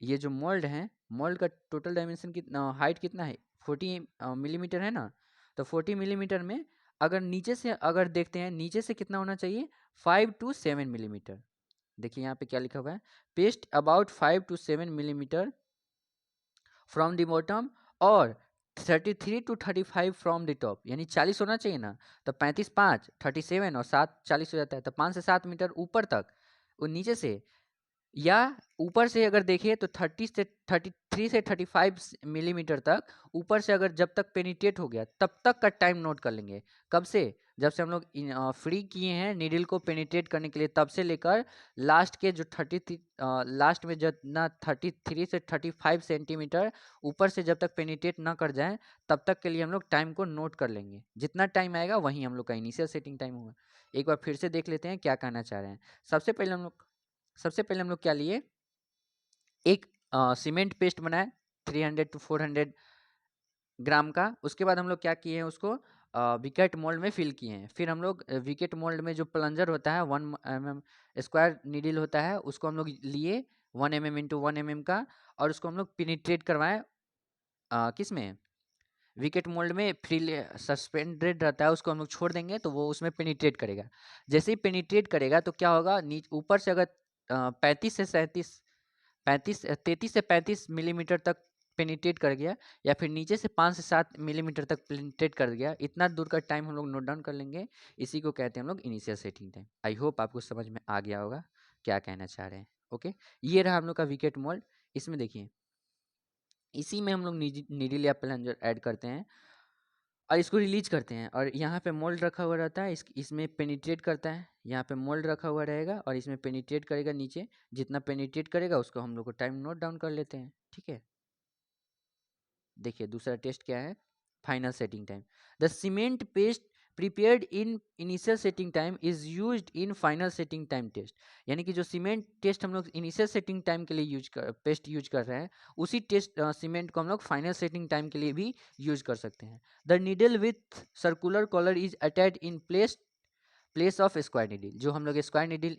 A: ये जो मोल्ड है, मोल्ड का टोटल डायमेंशन कितना, हाइट कितना है, 40 मिलीमीटर है ना। तो 40 मिलीमीटर में अगर नीचे से अगर देखते हैं, नीचे से कितना होना चाहिए, 5 to 7 मिलीमीटर। देखिए यहाँ पे क्या लिखा हुआ है, paste about 5 to 7 millimetre from the bottom और 33 to 35 फ्रॉम द टॉप, यानी 40 होना चाहिए ना। तो 35 5 37 और 7 40 हो जाता है, तो 5 से 7 मीटर ऊपर तक वो नीचे से, या ऊपर से अगर देखिए तो 33 से 35 मिलीमीटर तक ऊपर से अगर जब तक पेनिट्रेट हो गया तब तक का टाइम नोट कर लेंगे। कब से, जब से हम लोग फ्री किए हैं नीडल को पेनिट्रेट करने के लिए, तब से लेकर लास्ट के जो लास्ट में जितना 33 से 35 सेंटीमीटर ऊपर से जब तक पेनिट्रेट ना कर जाए तब तक के लिए हम लोग टाइम को नोट कर लेंगे। जितना टाइम आएगा वही हम लोग का इनिशियल सेटिंग टाइम होगा। एक बार फिर से देख लेते हैं क्या कहना चाह रहे हैं। सबसे पहले हम लोग क्या लिए, एक सीमेंट पेस्ट बनाए 300 to 400 ग्राम का। उसके बाद हम लोग क्या किए हैं, उसको विकेट मोल्ड में फिल किए हैं। फिर हम लोग विकेट मोल्ड में जो प्लंजर होता है 1 mm स्क्वायर नीडल होता है, उसको हम लोग लिए 1 mm इंटू 1 mm का, और उसको हम लोग पेनिट्रेट करवाएं किस में, विकेट मोल्ड में। फ्री सस्पेंडेड रहता है, उसको हम लोग छोड़ देंगे तो वो उसमें पेनिट्रेट करेगा। जैसे ही पेनिट्रेट करेगा तो क्या होगा, ऊपर से अगर 33 से 35 मिलीमीटर तक पेनिट्रेट कर गया, या फिर नीचे से 5 से 7 मिलीमीटर तक पेनिट्रेट कर गया, इतना दूर का टाइम हम लोग नोट डाउन कर लेंगे। इसी को कहते हैं हम लोग initial setting time. I hope आपको समझ में आ गया होगा क्या कहना चाह रहे हैं। ओके, ये रहा हम लोग का विकेट मोल्ड। इसमें देखिए, इसी में हम लोग नीडल या प्लंजर ऐड करते हैं और इसको रिलीज करते हैं, और यहाँ पे मोल्ड रखा हुआ रहता है, इसमें पेनिट्रेट करता है। यहाँ पे मोल्ड रखा हुआ रहेगा और इसमें पेनिट्रेट करेगा नीचे, जितना पेनिट्रेट करेगा उसको हम लोग को टाइम नोट डाउन कर लेते हैं। ठीक है, देखिए दूसरा टेस्ट क्या है, final setting time. The cement paste prepared in initial setting time is used in final setting time test. यानी कि जो सीमेंट टेस्ट हम लोग इनिशियल सेटिंग टाइम के लिए पेस्ट यूज कर रहे हैं, उसी टेस्ट सीमेंट को हम लोग फाइनल सेटिंग टाइम के लिए भी यूज कर सकते हैं। The needle with circular collar is attached in place of square needle. जो हम लोग स्क्वायर नीडल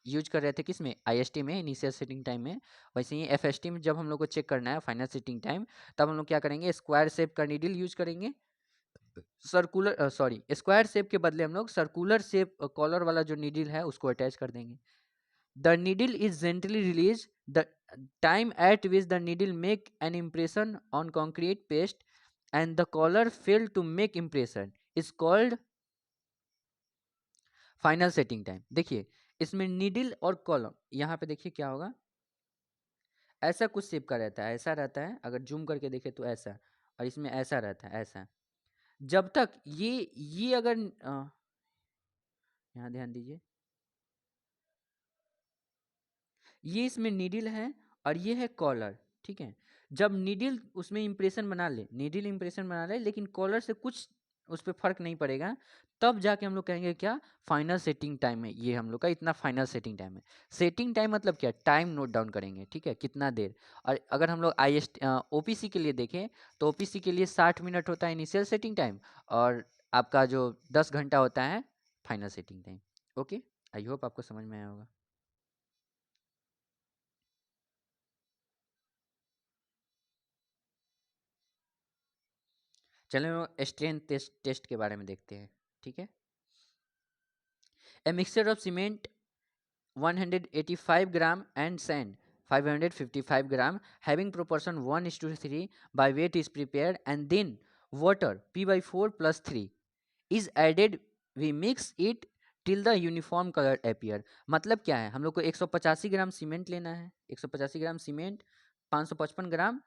A: यूज कर रहे थे किस में, आईएसटी में, इनिशियल सेटिंग टाइम में, वैसे ही एफएसटी में जब हम लोग को चेक करना है फाइनल सेटिंग टाइम, तब हम लोग क्या करेंगे, स्क्वायर शेप का नीडल यूज करेंगे। स्क्वायर शेप के बदले हम लोग सर्कुलर शेप कॉलर वाला जो नीडल है उसको अटैच कर देंगे। The needle is gently release the time at which the needle make an impression on concrete paste and the collar fail to make impression is called final setting time. देखिए इसमें नीडल और कॉलम, यहाँ पे देखिए क्या होगा, ऐसा कुछ शेप का रहता है, ऐसा रहता है, अगर जूम करके देखे तो ऐसा, और इसमें ऐसा रहता है, ऐसा। जब तक ये अगर यहाँ ध्यान दीजिए, ये इसमें नीडल है और ये है कॉलर। ठीक है, जब नीडल उसमें इंप्रेशन बना ले, नीडल इंप्रेशन बना ले, लेकिन कॉलर से कुछ उस पर फर्क नहीं पड़ेगा, तब जाके हम लोग कहेंगे क्या, फाइनल सेटिंग टाइम है। ये हम लोग का इतना फाइनल सेटिंग टाइम है। सेटिंग टाइम मतलब क्या, टाइम नोट डाउन करेंगे। ठीक है, कितना देर। और अगर हम लोग ओपीसी के लिए देखें तो ओपीसी के लिए 60 मिनट होता है इनिशियल सेटिंग टाइम, और आपका जो 10 घंटा होता है final setting time. Okay, I hope आपको समझ में आया होगा। चलो स्ट्रेंथ टेस्ट के बारे में देखते हैं। ठीक है, a mixture of cement 185 gram and sand 555 gram having proportion 1:3 by weight is prepared, and then water p/4 plus 3 is added. We mix it till the uniform color appear। मतलब क्या है, हम लोग को 185 ग्राम सीमेंट लेना है, 185 ग्राम सीमेंट, 555 ग्राम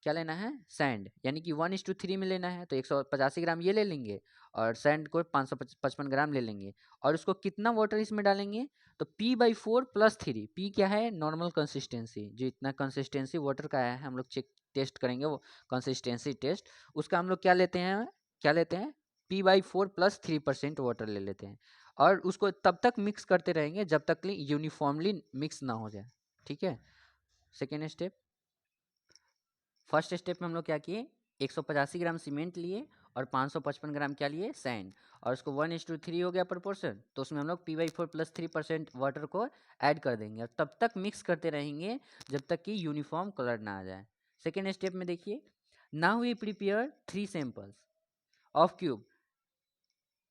A: क्या लेना है, सैंड, यानी कि 1:3 में लेना है, तो 185 ग्राम ये ले लेंगे और सैंड को 555 ग्राम ले लेंगे, और उसको कितना वाटर इसमें डालेंगे, तो p/4 प्लस 3। p क्या है, नॉर्मल कंसिस्टेंसी, जो इतना कंसिस्टेंसी वाटर का है हम लोग चेक टेस्ट करेंगे, वो कंसिस्टेंसी टेस्ट, उसका हम लोग क्या लेते हैं, p/4 प्लस 3% वाटर ले लेते हैं, और उसको तब तक मिक्स करते रहेंगे जब तक यूनिफॉर्मली मिक्स ना हो जाए। ठीक है, सेकेंड स्टेप, फर्स्ट स्टेप में हम लोग क्या किए, 185 ग्राम सीमेंट लिए और 555 ग्राम क्या लिए, सैंड, और उसको 1:3 हो गया प्रोपोर्शन, तो उसमें हम लोग Py4 + 3% वाटर को ऐड कर देंगे और तब तक मिक्स करते रहेंगे जब तक कि यूनिफॉर्म कलर ना आ जाए। सेकेंड स्टेप में देखिए, now we prepare 3 samples of cube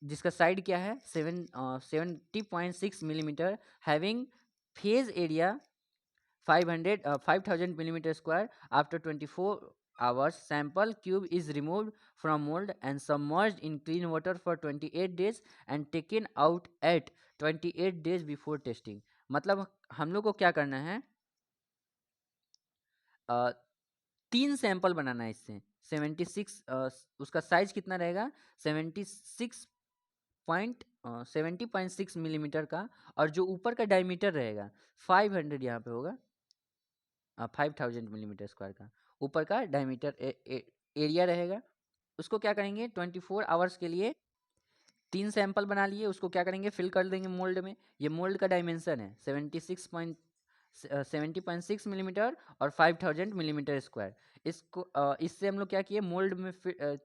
A: जिसका साइड क्या है 70.6 millimetre, having phase area 5000 millimeter square. After 24 hours, sample cube is removed from mold and submerged in clean water for 28 days and taken out at 28 days before testing. मतलब हम लोग को क्या करना है, 3 सैंपल बनाना है इससे। 76 उसका साइज कितना रहेगा, 70.6 मिलीमीटर का, और जो ऊपर का डायमीटर रहेगा 500 यहाँ पे होगा, 5000 मिलीमीटर स्क्वायर का ऊपर का डायमीटर एरिया रहेगा। उसको क्या करेंगे, 24 आवर्स के लिए 3 सैंपल बना लिए, उसको क्या करेंगे, फिल कर देंगे मोल्ड में। ये मोल्ड का डायमेंशन है 70.6 मिलीमीटर और 5000 मिलीमीटर स्क्वायर। इसको इससे हम लोग क्या किए, मोल्ड में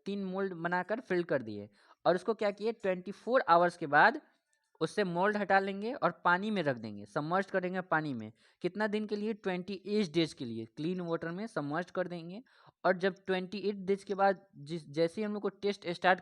A: 3 मोल्ड बनाकर फिल कर दिए, और उसको क्या किए 24 आवर्स के बाद उससे मोल्ड हटा लेंगे और पानी में रख देंगे, सबमर्ज करेंगे पानी में। कितना दिन के लिए, 28 डेज के लिए क्लीन वाटर में सबमर्ज कर देंगे। और जब 28 डेज के बाद जैसे ही हम लोग को टेस्ट स्टार्ट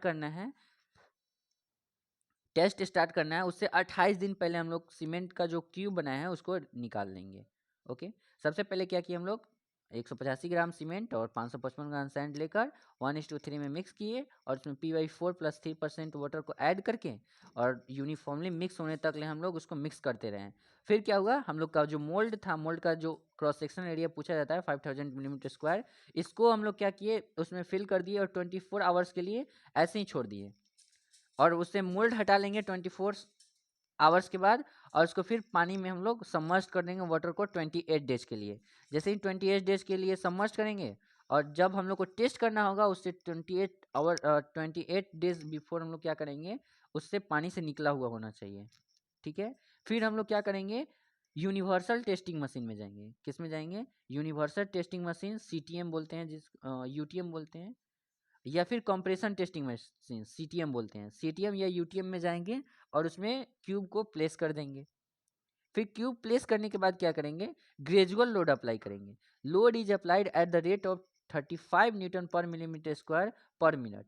A: करना है, उससे 28 दिन पहले हम लोग सीमेंट का जो क्यूब बनाया है उसको निकाल लेंगे। ओके, सबसे पहले क्या किया हम लोग, 185 ग्राम सीमेंट और 555 ग्राम सैंड लेकर 1:3 में मिक्स किए, और उसमें Py4 + 3% वाटर को ऐड करके और यूनिफॉर्मली मिक्स होने तक ले हम लोग उसको मिक्स करते रहे। फिर क्या हुआ, हम लोग का जो मोल्ड था, मोल्ड का जो क्रॉस सेक्शन एरिया पूछा जाता है 5000 मिलीमीटर स्क्वायर, इसको हम लोग क्या किए, उसमें फिल कर दिए और 24 आवर्स के लिए ऐसे ही छोड़ दिए, और उससे मोल्ड हटा लेंगे 24 आवर्स के बाद, और उसको फिर पानी में हम लोग सबमर्ज कर देंगे वाटर को 28 डेज के लिए। जैसे ही 28 डेज के लिए सबमर्ज करेंगे, और जब हम लोग को टेस्ट करना होगा उससे 28 डेज बिफोर हम लोग क्या करेंगे, उससे पानी से निकला हुआ होना चाहिए। ठीक है, फिर हम लोग क्या करेंगे, यूनिवर्सल टेस्टिंग मशीन में जाएंगे। किस में जाएंगे, यूनिवर्सल टेस्टिंग मशीन, CTM बोलते हैं, UTM बोलते हैं, या फिर कंप्रेशन टेस्टिंग मशीन, CTM बोलते हैं। CTM या UTM में जाएंगे और उसमें क्यूब को प्लेस कर देंगे। फिर क्यूब प्लेस करने के बाद क्या करेंगे, ग्रेजुअल लोड अप्लाई करेंगे। Load is applied at the rate of 35 Newton पर मिलीमीटर स्क्वायर पर मिनट,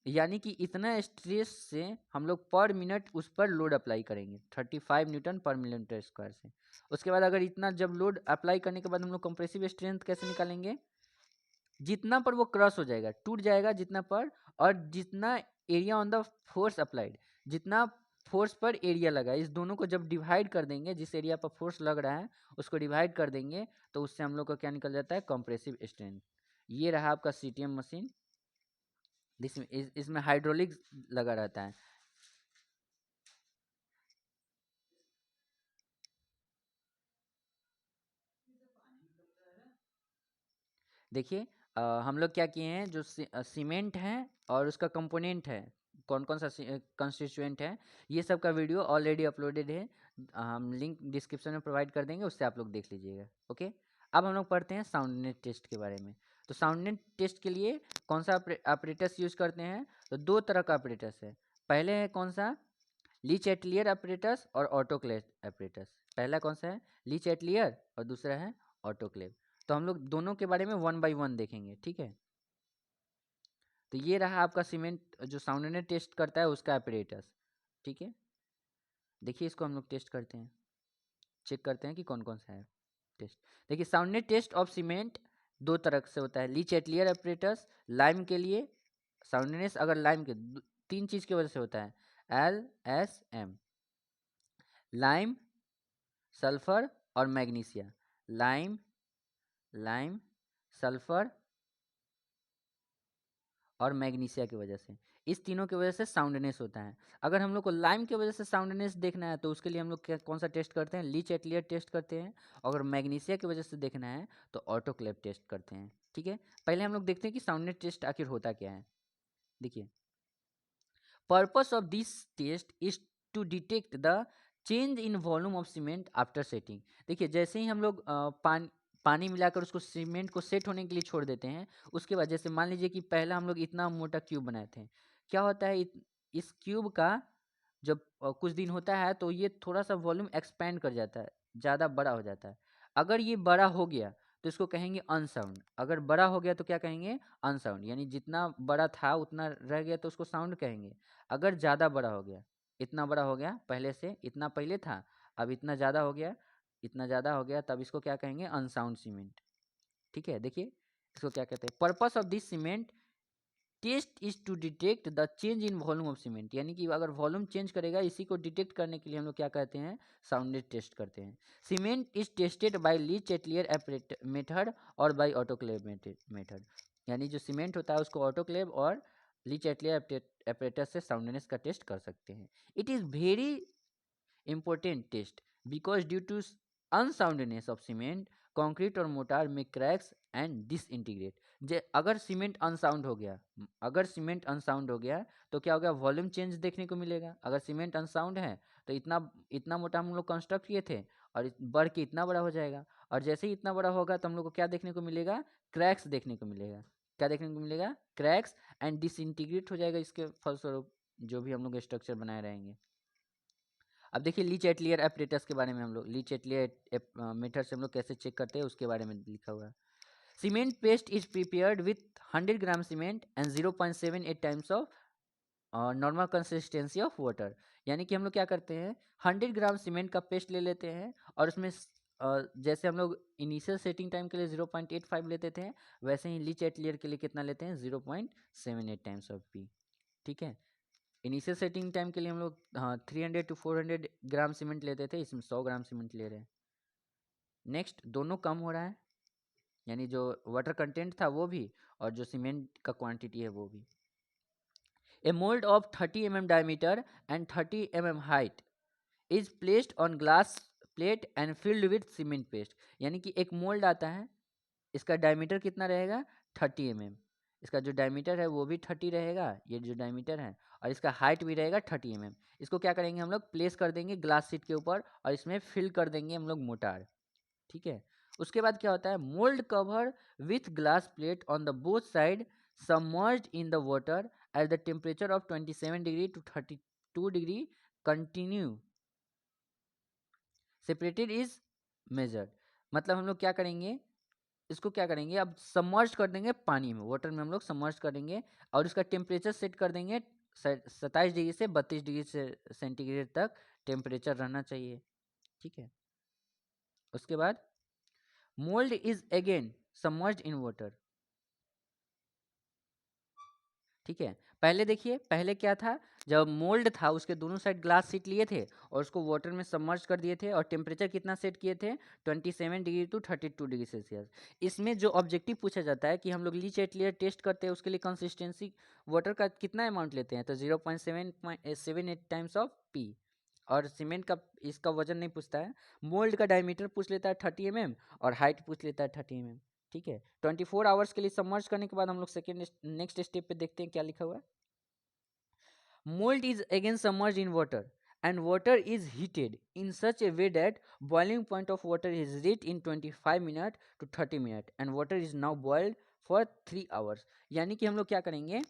A: यानी कि इतना स्ट्रेस से हम लोग पर मिनट उस पर लोड अप्लाई करेंगे 35 न्यूटन पर मिलीमीटर स्क्वायर से। उसके बाद अगर इतना जब लोड अप्लाई करने के बाद हम लोग कंप्रेसिव स्ट्रेंथ कैसे निकालेंगे, जितना पर वो क्रॉस हो जाएगा, टूट जाएगा जितना पर, और जितना area on the force applied, जितना फोर्स पर एरिया लगा, इस दोनों को जब डिवाइड कर देंगे, जिस एरिया पर फोर्स लग रहा है उसको डिवाइड कर देंगे, तो उससे हम लोग का क्या निकल जाता है, कंप्रेसिव स्ट्रेंथ। ये रहा आपका CTM मशीन, इसमें हाइड्रोलिक लगा रहता है। देखिए, हम लोग क्या किए हैं, जो सीमेंट है और उसका कंपोनेंट है, कौन कौन सा कंस्टिट्यूएंट है, ये सब का वीडियो ऑलरेडी अपलोडेड है, हम लिंक डिस्क्रिप्शन में प्रोवाइड कर देंगे, उससे आप लोग देख लीजिएगा। ओके, अब हम लोग पढ़ते हैं साउंडनेस टेस्ट के बारे में। तो साउंडनेस टेस्ट के लिए कौन सा ऑपरेटर्स यूज करते हैं, तो 2 तरह का ऑपरेटर्स है। पहले है कौन सा, ली चैटलियर ऑपरेटर्स और ऑटोक्लेव ऑपरेटर्स। पहला कौन सा है, ली चैटलियर, और दूसरा है ऑटोक्लेव। तो हम लोग दोनों के बारे में 1 बाय 1 देखेंगे, ठीक है। तो ये रहा आपका सीमेंट जो साउंडनेस टेस्ट करता है उसका ऑपरेटर्स, ठीक है। देखिए इसको हम लोग टेस्ट करते हैं, चेक करते हैं कि कौन कौन सा है टेस्ट। देखिए, साउंडनेस टेस्ट ऑफ सीमेंट 2 तरह से होता है, ली चैटलियर ऑपरेटर्स लाइम के लिए, साउंडनेस अगर लाइम के 3 चीज़ की वजह से होता है, LSM, लाइम, सल्फर और मैग्नीशिया। लाइम, लाइम, सल्फर और मैग्नीशिया की वजह से, इस तीनों की वजह से साउंडनेस होता है। अगर हम लोग को लाइम की वजह से साउंडनेस देखना है तो उसके लिए हम लोग कौन सा टेस्ट करते हैं, ली चैटलियर टेस्ट करते हैं। अगर मैग्नीशिया की वजह से देखना है तो ऑटोक्लेव टेस्ट करते हैं, ठीक है। पहले हम लोग देखते हैं कि साउंडनेस टेस्ट आखिर होता क्या है। देखिए, purpose of this test is to detect the change in volume of cement after setting. देखिए, जैसे ही हम लोग पानी पानी मिलाकर उसको सीमेंट को सेट होने के लिए छोड़ देते हैं। उसके बाद जैसे मान लीजिए कि पहला हम लोग इतना मोटा क्यूब बनाए थे, क्या होता है इस क्यूब का जब कुछ दिन होता है तो ये थोड़ा सा वॉल्यूम एक्सपैंड कर जाता है, ज़्यादा बड़ा हो जाता है। अगर ये बड़ा हो गया तो इसको कहेंगे अनसाउंड। अगर बड़ा हो गया तो क्या कहेंगे? अनसाउंड। यानी जितना बड़ा था उतना रह गया तो उसको साउंड कहेंगे। अगर ज़्यादा बड़ा हो गया, इतना बड़ा हो गया पहले से, इतना पहले था अब इतना ज़्यादा हो गया, इतना ज़्यादा हो गया, तब इसको क्या कहेंगे? Unsound cement. ठीक है, देखिए इसको क्या कहते हैं। Purpose of this cement test is to detect the change in volume of cement. यानी कि अगर वॉल्यूम चेंज करेगा, इसी को डिटेक्ट करने के लिए हम लोग क्या कहते हैं? साउंडेड टेस्ट करते हैं। Cement is tested by Lee Chatelier method और बाय ऑटोक्लेव मेथड। यानी जो सीमेंट होता है उसको ऑटोक्लेव और ली चैटलियर एपरेटस से साउंडनेस का टेस्ट कर सकते हैं। It is very important test because due to unsoundness of cement, concrete और मोटार में क्रैक्स एंड डिसइंटीग्रेट। अगर सीमेंट अनसाउंड हो गया, अगर सीमेंट अनसाउंड हो गया तो क्या हो गया? वॉल्यूम चेंज देखने को मिलेगा। अगर सीमेंट अनसाउंड है तो इतना इतना मोटा हम लोग कंस्ट्रक्ट किए थे और बढ़ के इतना बड़ा हो जाएगा, और जैसे ही इतना बड़ा होगा तो हम लोग को क्या देखने को मिलेगा? क्रैक्स देखने को मिलेगा। क्या देखने को मिलेगा? क्रैक्स एंड डिसइंटीग्रेट हो जाएगा इसके फलस्वरूप जो भी हम लोग स्ट्रक्चर बनाए रहेंगे। अब देखिए ली चैटलियर एपरेटस के बारे में हम लोग, ली चैटलियर मेथड से हम लोग कैसे चेक करते हैं उसके बारे में लिखा हुआ है। Cement paste is prepared with 100 gram cement and 0.78 times of normal consistency of water. यानी कि हम लोग क्या करते हैं? 100 ग्राम सीमेंट का पेस्ट ले लेते हैं और उसमें जैसे हम लोग इनिशियल सेटिंग टाइम के लिए 0.85 लेते थे, वैसे ही ली चैटलियर के लिए कितना लेते हैं? 0.78 टाइम्स ऑफ पी। ठीक है, इनिशियल सेटिंग टाइम के लिए हम लोग 300 to 400 ग्राम सीमेंट लेते थे, इसमें 100 ग्राम सीमेंट ले रहे हैं। नेक्स्ट, दोनों कम हो रहा है, यानी जो वाटर कंटेंट था वो भी और जो सीमेंट का क्वांटिटी है वो भी। A mould of 30 mm diameter and 30 mm height is placed on glass plate and filled with cement paste. यानी कि एक मोल्ड आता है, इसका डायमीटर कितना रहेगा? 30 mm। इसका जो डायमीटर है वो भी 30 रहेगा, ये जो डायमीटर है, और इसका हाइट भी रहेगा 30 mm। इसको क्या करेंगे हम लोग? प्लेस कर देंगे ग्लास शीट के ऊपर और इसमें फिल कर देंगे हम लोग मोटार। ठीक है, उसके बाद क्या होता है? Mould cover with glass plate on the both side submerged in the water at the temperature of 27 degree to 32 degree continue separated is measured. मतलब हम लोग क्या करेंगे? इसको क्या करेंगे? अब सबमर्ज कर देंगे पानी में, वाटर में हम लोग सबमर्ज करेंगे और इसका टेम्परेचर सेट कर देंगे 27 डिग्री से 32 डिग्री से सेंटीग्रेड तक टेम्परेचर रहना चाहिए। ठीक है, उसके बाद mould is again submerged in water. ठीक है, पहले देखिए, पहले क्या था? जब मोल्ड था उसके दोनों साइड ग्लास शीट लिए थे और उसको वाटर में सबमर्ज कर दिए थे और टेम्परेचर कितना सेट किए थे? 27 डिग्री टू 32 डिग्री सेल्सियस। इसमें जो ऑब्जेक्टिव पूछा जाता है कि हम लोग लीच एट लेयर टेस्ट करते हैं, उसके लिए कंसिस्टेंसी वाटर का कितना अमाउंट लेते हैं? तो 0.78 टाइम्स ऑफ पी। और सीमेंट का इसका वजन नहीं पूछता है। मोल्ड का डायमीटर पूछ लेता है 30 mm और हाइट पूछ लेता है 30 mm। ठीक है, 24 आवर्स के लिए सबमर्ज करने के बाद हम लोग सेकेंड नेक्स्ट स्टेप पे देखते हैं क्या लिखा हुआ है। Mould is again submerge in water and water is heated in such a way that boiling point of water is reach in 25 minute to 30 minute and water is now boiled for 3 hours. यानी कि हम लोग क्या करेंगे?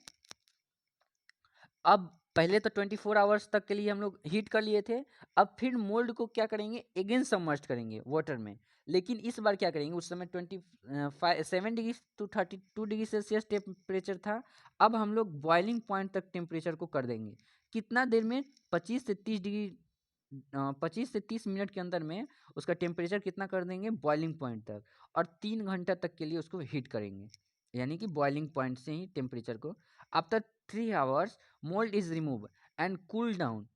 A: अब पहले तो 24 आवर्स तक के लिए हम लोग हीट कर लिए थे, अब फिर मोल्ड को क्या करेंगे? अगेन सबमर्ज करेंगे वाटर में। लेकिन इस बार क्या करेंगे? उस समय 27 degree to 32 degree celsius temperature था, अब हम लोग बॉइलिंग पॉइंट तक टेम्परेचर को कर देंगे। कितना देर में? 25 से 30 डिग्री 25 से 30 मिनट के अंदर में उसका टेम्परेचर कितना कर देंगे? बॉइलिंग पॉइंट तक, और 3 घंटा तक के लिए उसको हीट करेंगे, यानी कि बॉइलिंग पॉइंट से ही टेम्परेचर को। After 3 hours mold is removed and cooled down.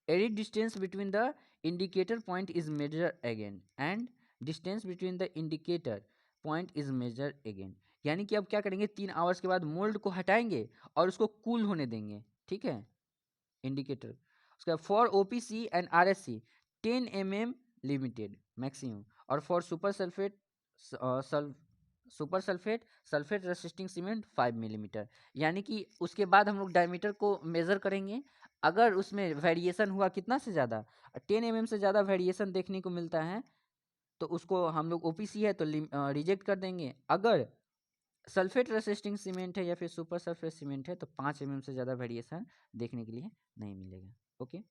A: Every distance between the indicator point is measured again and distance between the indicator point is measured again. यानी कि अब क्या करेंगे? 3 आवर्स के बाद मोल्ड को हटाएंगे और उसको कूल होने देंगे। ठीक है, इंडिकेटर उसका for OPC and RSC 10 mm limited maximum, और for super sulphate sulphate resisting cement 5 millimetre. यानी कि उसके बाद हम लोग डायमीटर को मेज़र करेंगे, अगर उसमें वेरिएशन हुआ कितना से ज़्यादा 10 mm से ज़्यादा वेरिएशन देखने को मिलता है तो उसको हम लोग ओपीसी है तो रिजेक्ट कर देंगे। अगर सल्फेट रेसिस्टिंग सीमेंट है या फिर सुपर सल्फेट सीमेंट है तो 5 mm से ज़्यादा वेरिएशन देखने के लिए नहीं मिलेगा। ओके,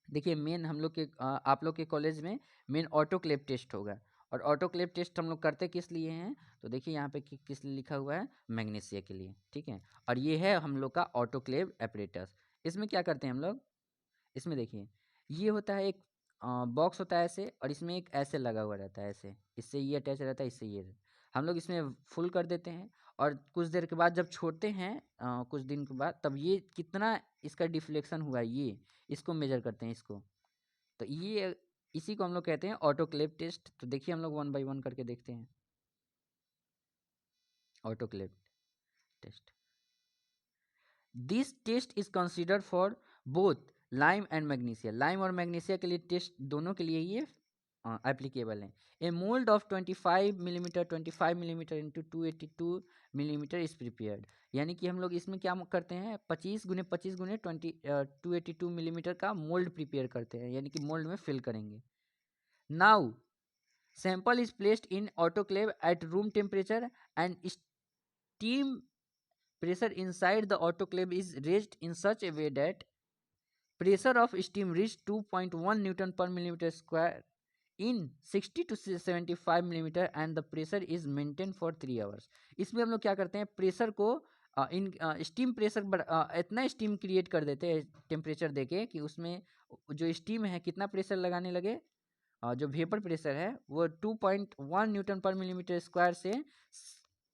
A: देखिए मेन हम लोग के आप लोग के कॉलेज में मेन ऑटोक्लेव टेस्ट होगा, और ऑटोक्लेव टेस्ट हम लोग करते किस लिए हैं, तो देखिए यहाँ पे किस लिए लिखा हुआ है, मैग्नीशिया के लिए, ठीक है। और ये है हम लोग का ऑटोक्लेव एपरेटस। इसमें क्या करते हैं हम लोग, इसमें देखिए ये होता है एक बॉक्स होता है ऐसे, और इसमें एक ऐसे लगा हुआ रहता है ऐसे, इससे ये अटैच रहता है, इससे ये हम लोग इसमें फुल कर देते हैं, और कुछ देर के बाद जब छोड़ते हैं कुछ दिन के बाद, तब ये कितना इसका डिफ्लेक्शन हुआ है ये इसको मेजर करते हैं इसको। तो ये इसी को हम लोग कहते हैं ऑटोक्लेव टेस्ट। तो देखिए हम लोग 1 बाय 1 करके देखते हैं autoclave test. This test is considered for both lime and magnesia. Lime और मैग्नीशिया के लिए टेस्ट दोनों के लिए ये एप्लीकेबल है। A mould of 25 millimetre 25 millimetre into 282 millimetre is prepared. यानी कि हम लोग इसमें क्या करते हैं, 25 गुने 25 गुने 282 मिलीमीटर का मोल्ड प्रिपेयर करते हैं, यानी कि मोल्ड में फिल करेंगे। Now sample is placed in autoclave at room temperature and steam pressure inside the autoclave is raised in such a way that pressure of steam reach 2.1 Newton per millimeter square in 60 to 75 millimeter and the pressure is maintained for 3 hours। इसमें हम लोग क्या करते हैं, प्रेशर को इन स्टीम प्रेशर इतना स्टीम क्रिएट कर देते हैं टेम्परेचर देके कि उसमें जो स्टीम है कितना प्रेशर लगाने लगे, जो वेपर प्रेशर है वो 2.1 न्यूटन पर मिलीमीटर स्क्वायर से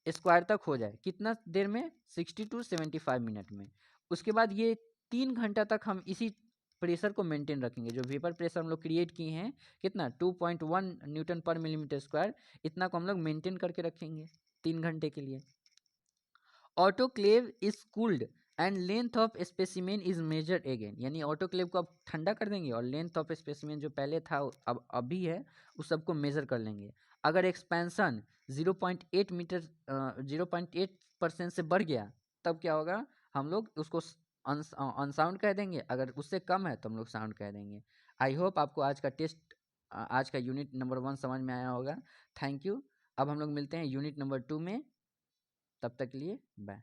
A: स्क्वायर तक हो जाए, कितना देर में, 60 टू 75 मिनट में। उसके बाद ये 3 घंटा तक हम इसी प्रेशर को मेंटेन रखेंगे। जो वेपर प्रेशर हम लोग क्रिएट किए हैं कितना 2.1 न्यूटन पर मिलीमीटर स्क्वायर, इतना को हम लोग मेंटेन करके रखेंगे 3 घंटे के लिए। Autoclave is cooled and length of specimen is measured again. यानी ऑटोक्लेव को अब ठंडा कर देंगे और लेंथ ऑफ स्पेसिमेन जो पहले था अब अभी है उस सबको मेजर कर लेंगे। अगर एक्सपेंशन 0.8 मीटर 0.8% से बढ़ गया तब क्या होगा, हम लोग उसको अनसाउंड कह देंगे, अगर उससे कम है तो हम लोग साउंड कह देंगे। आई होप आपको आज का टेस्ट आज का यूनिट नंबर 1 समझ में आया होगा। Thank you. अब हम लोग मिलते हैं यूनिट नंबर 2 में, तब तक के लिए बाय।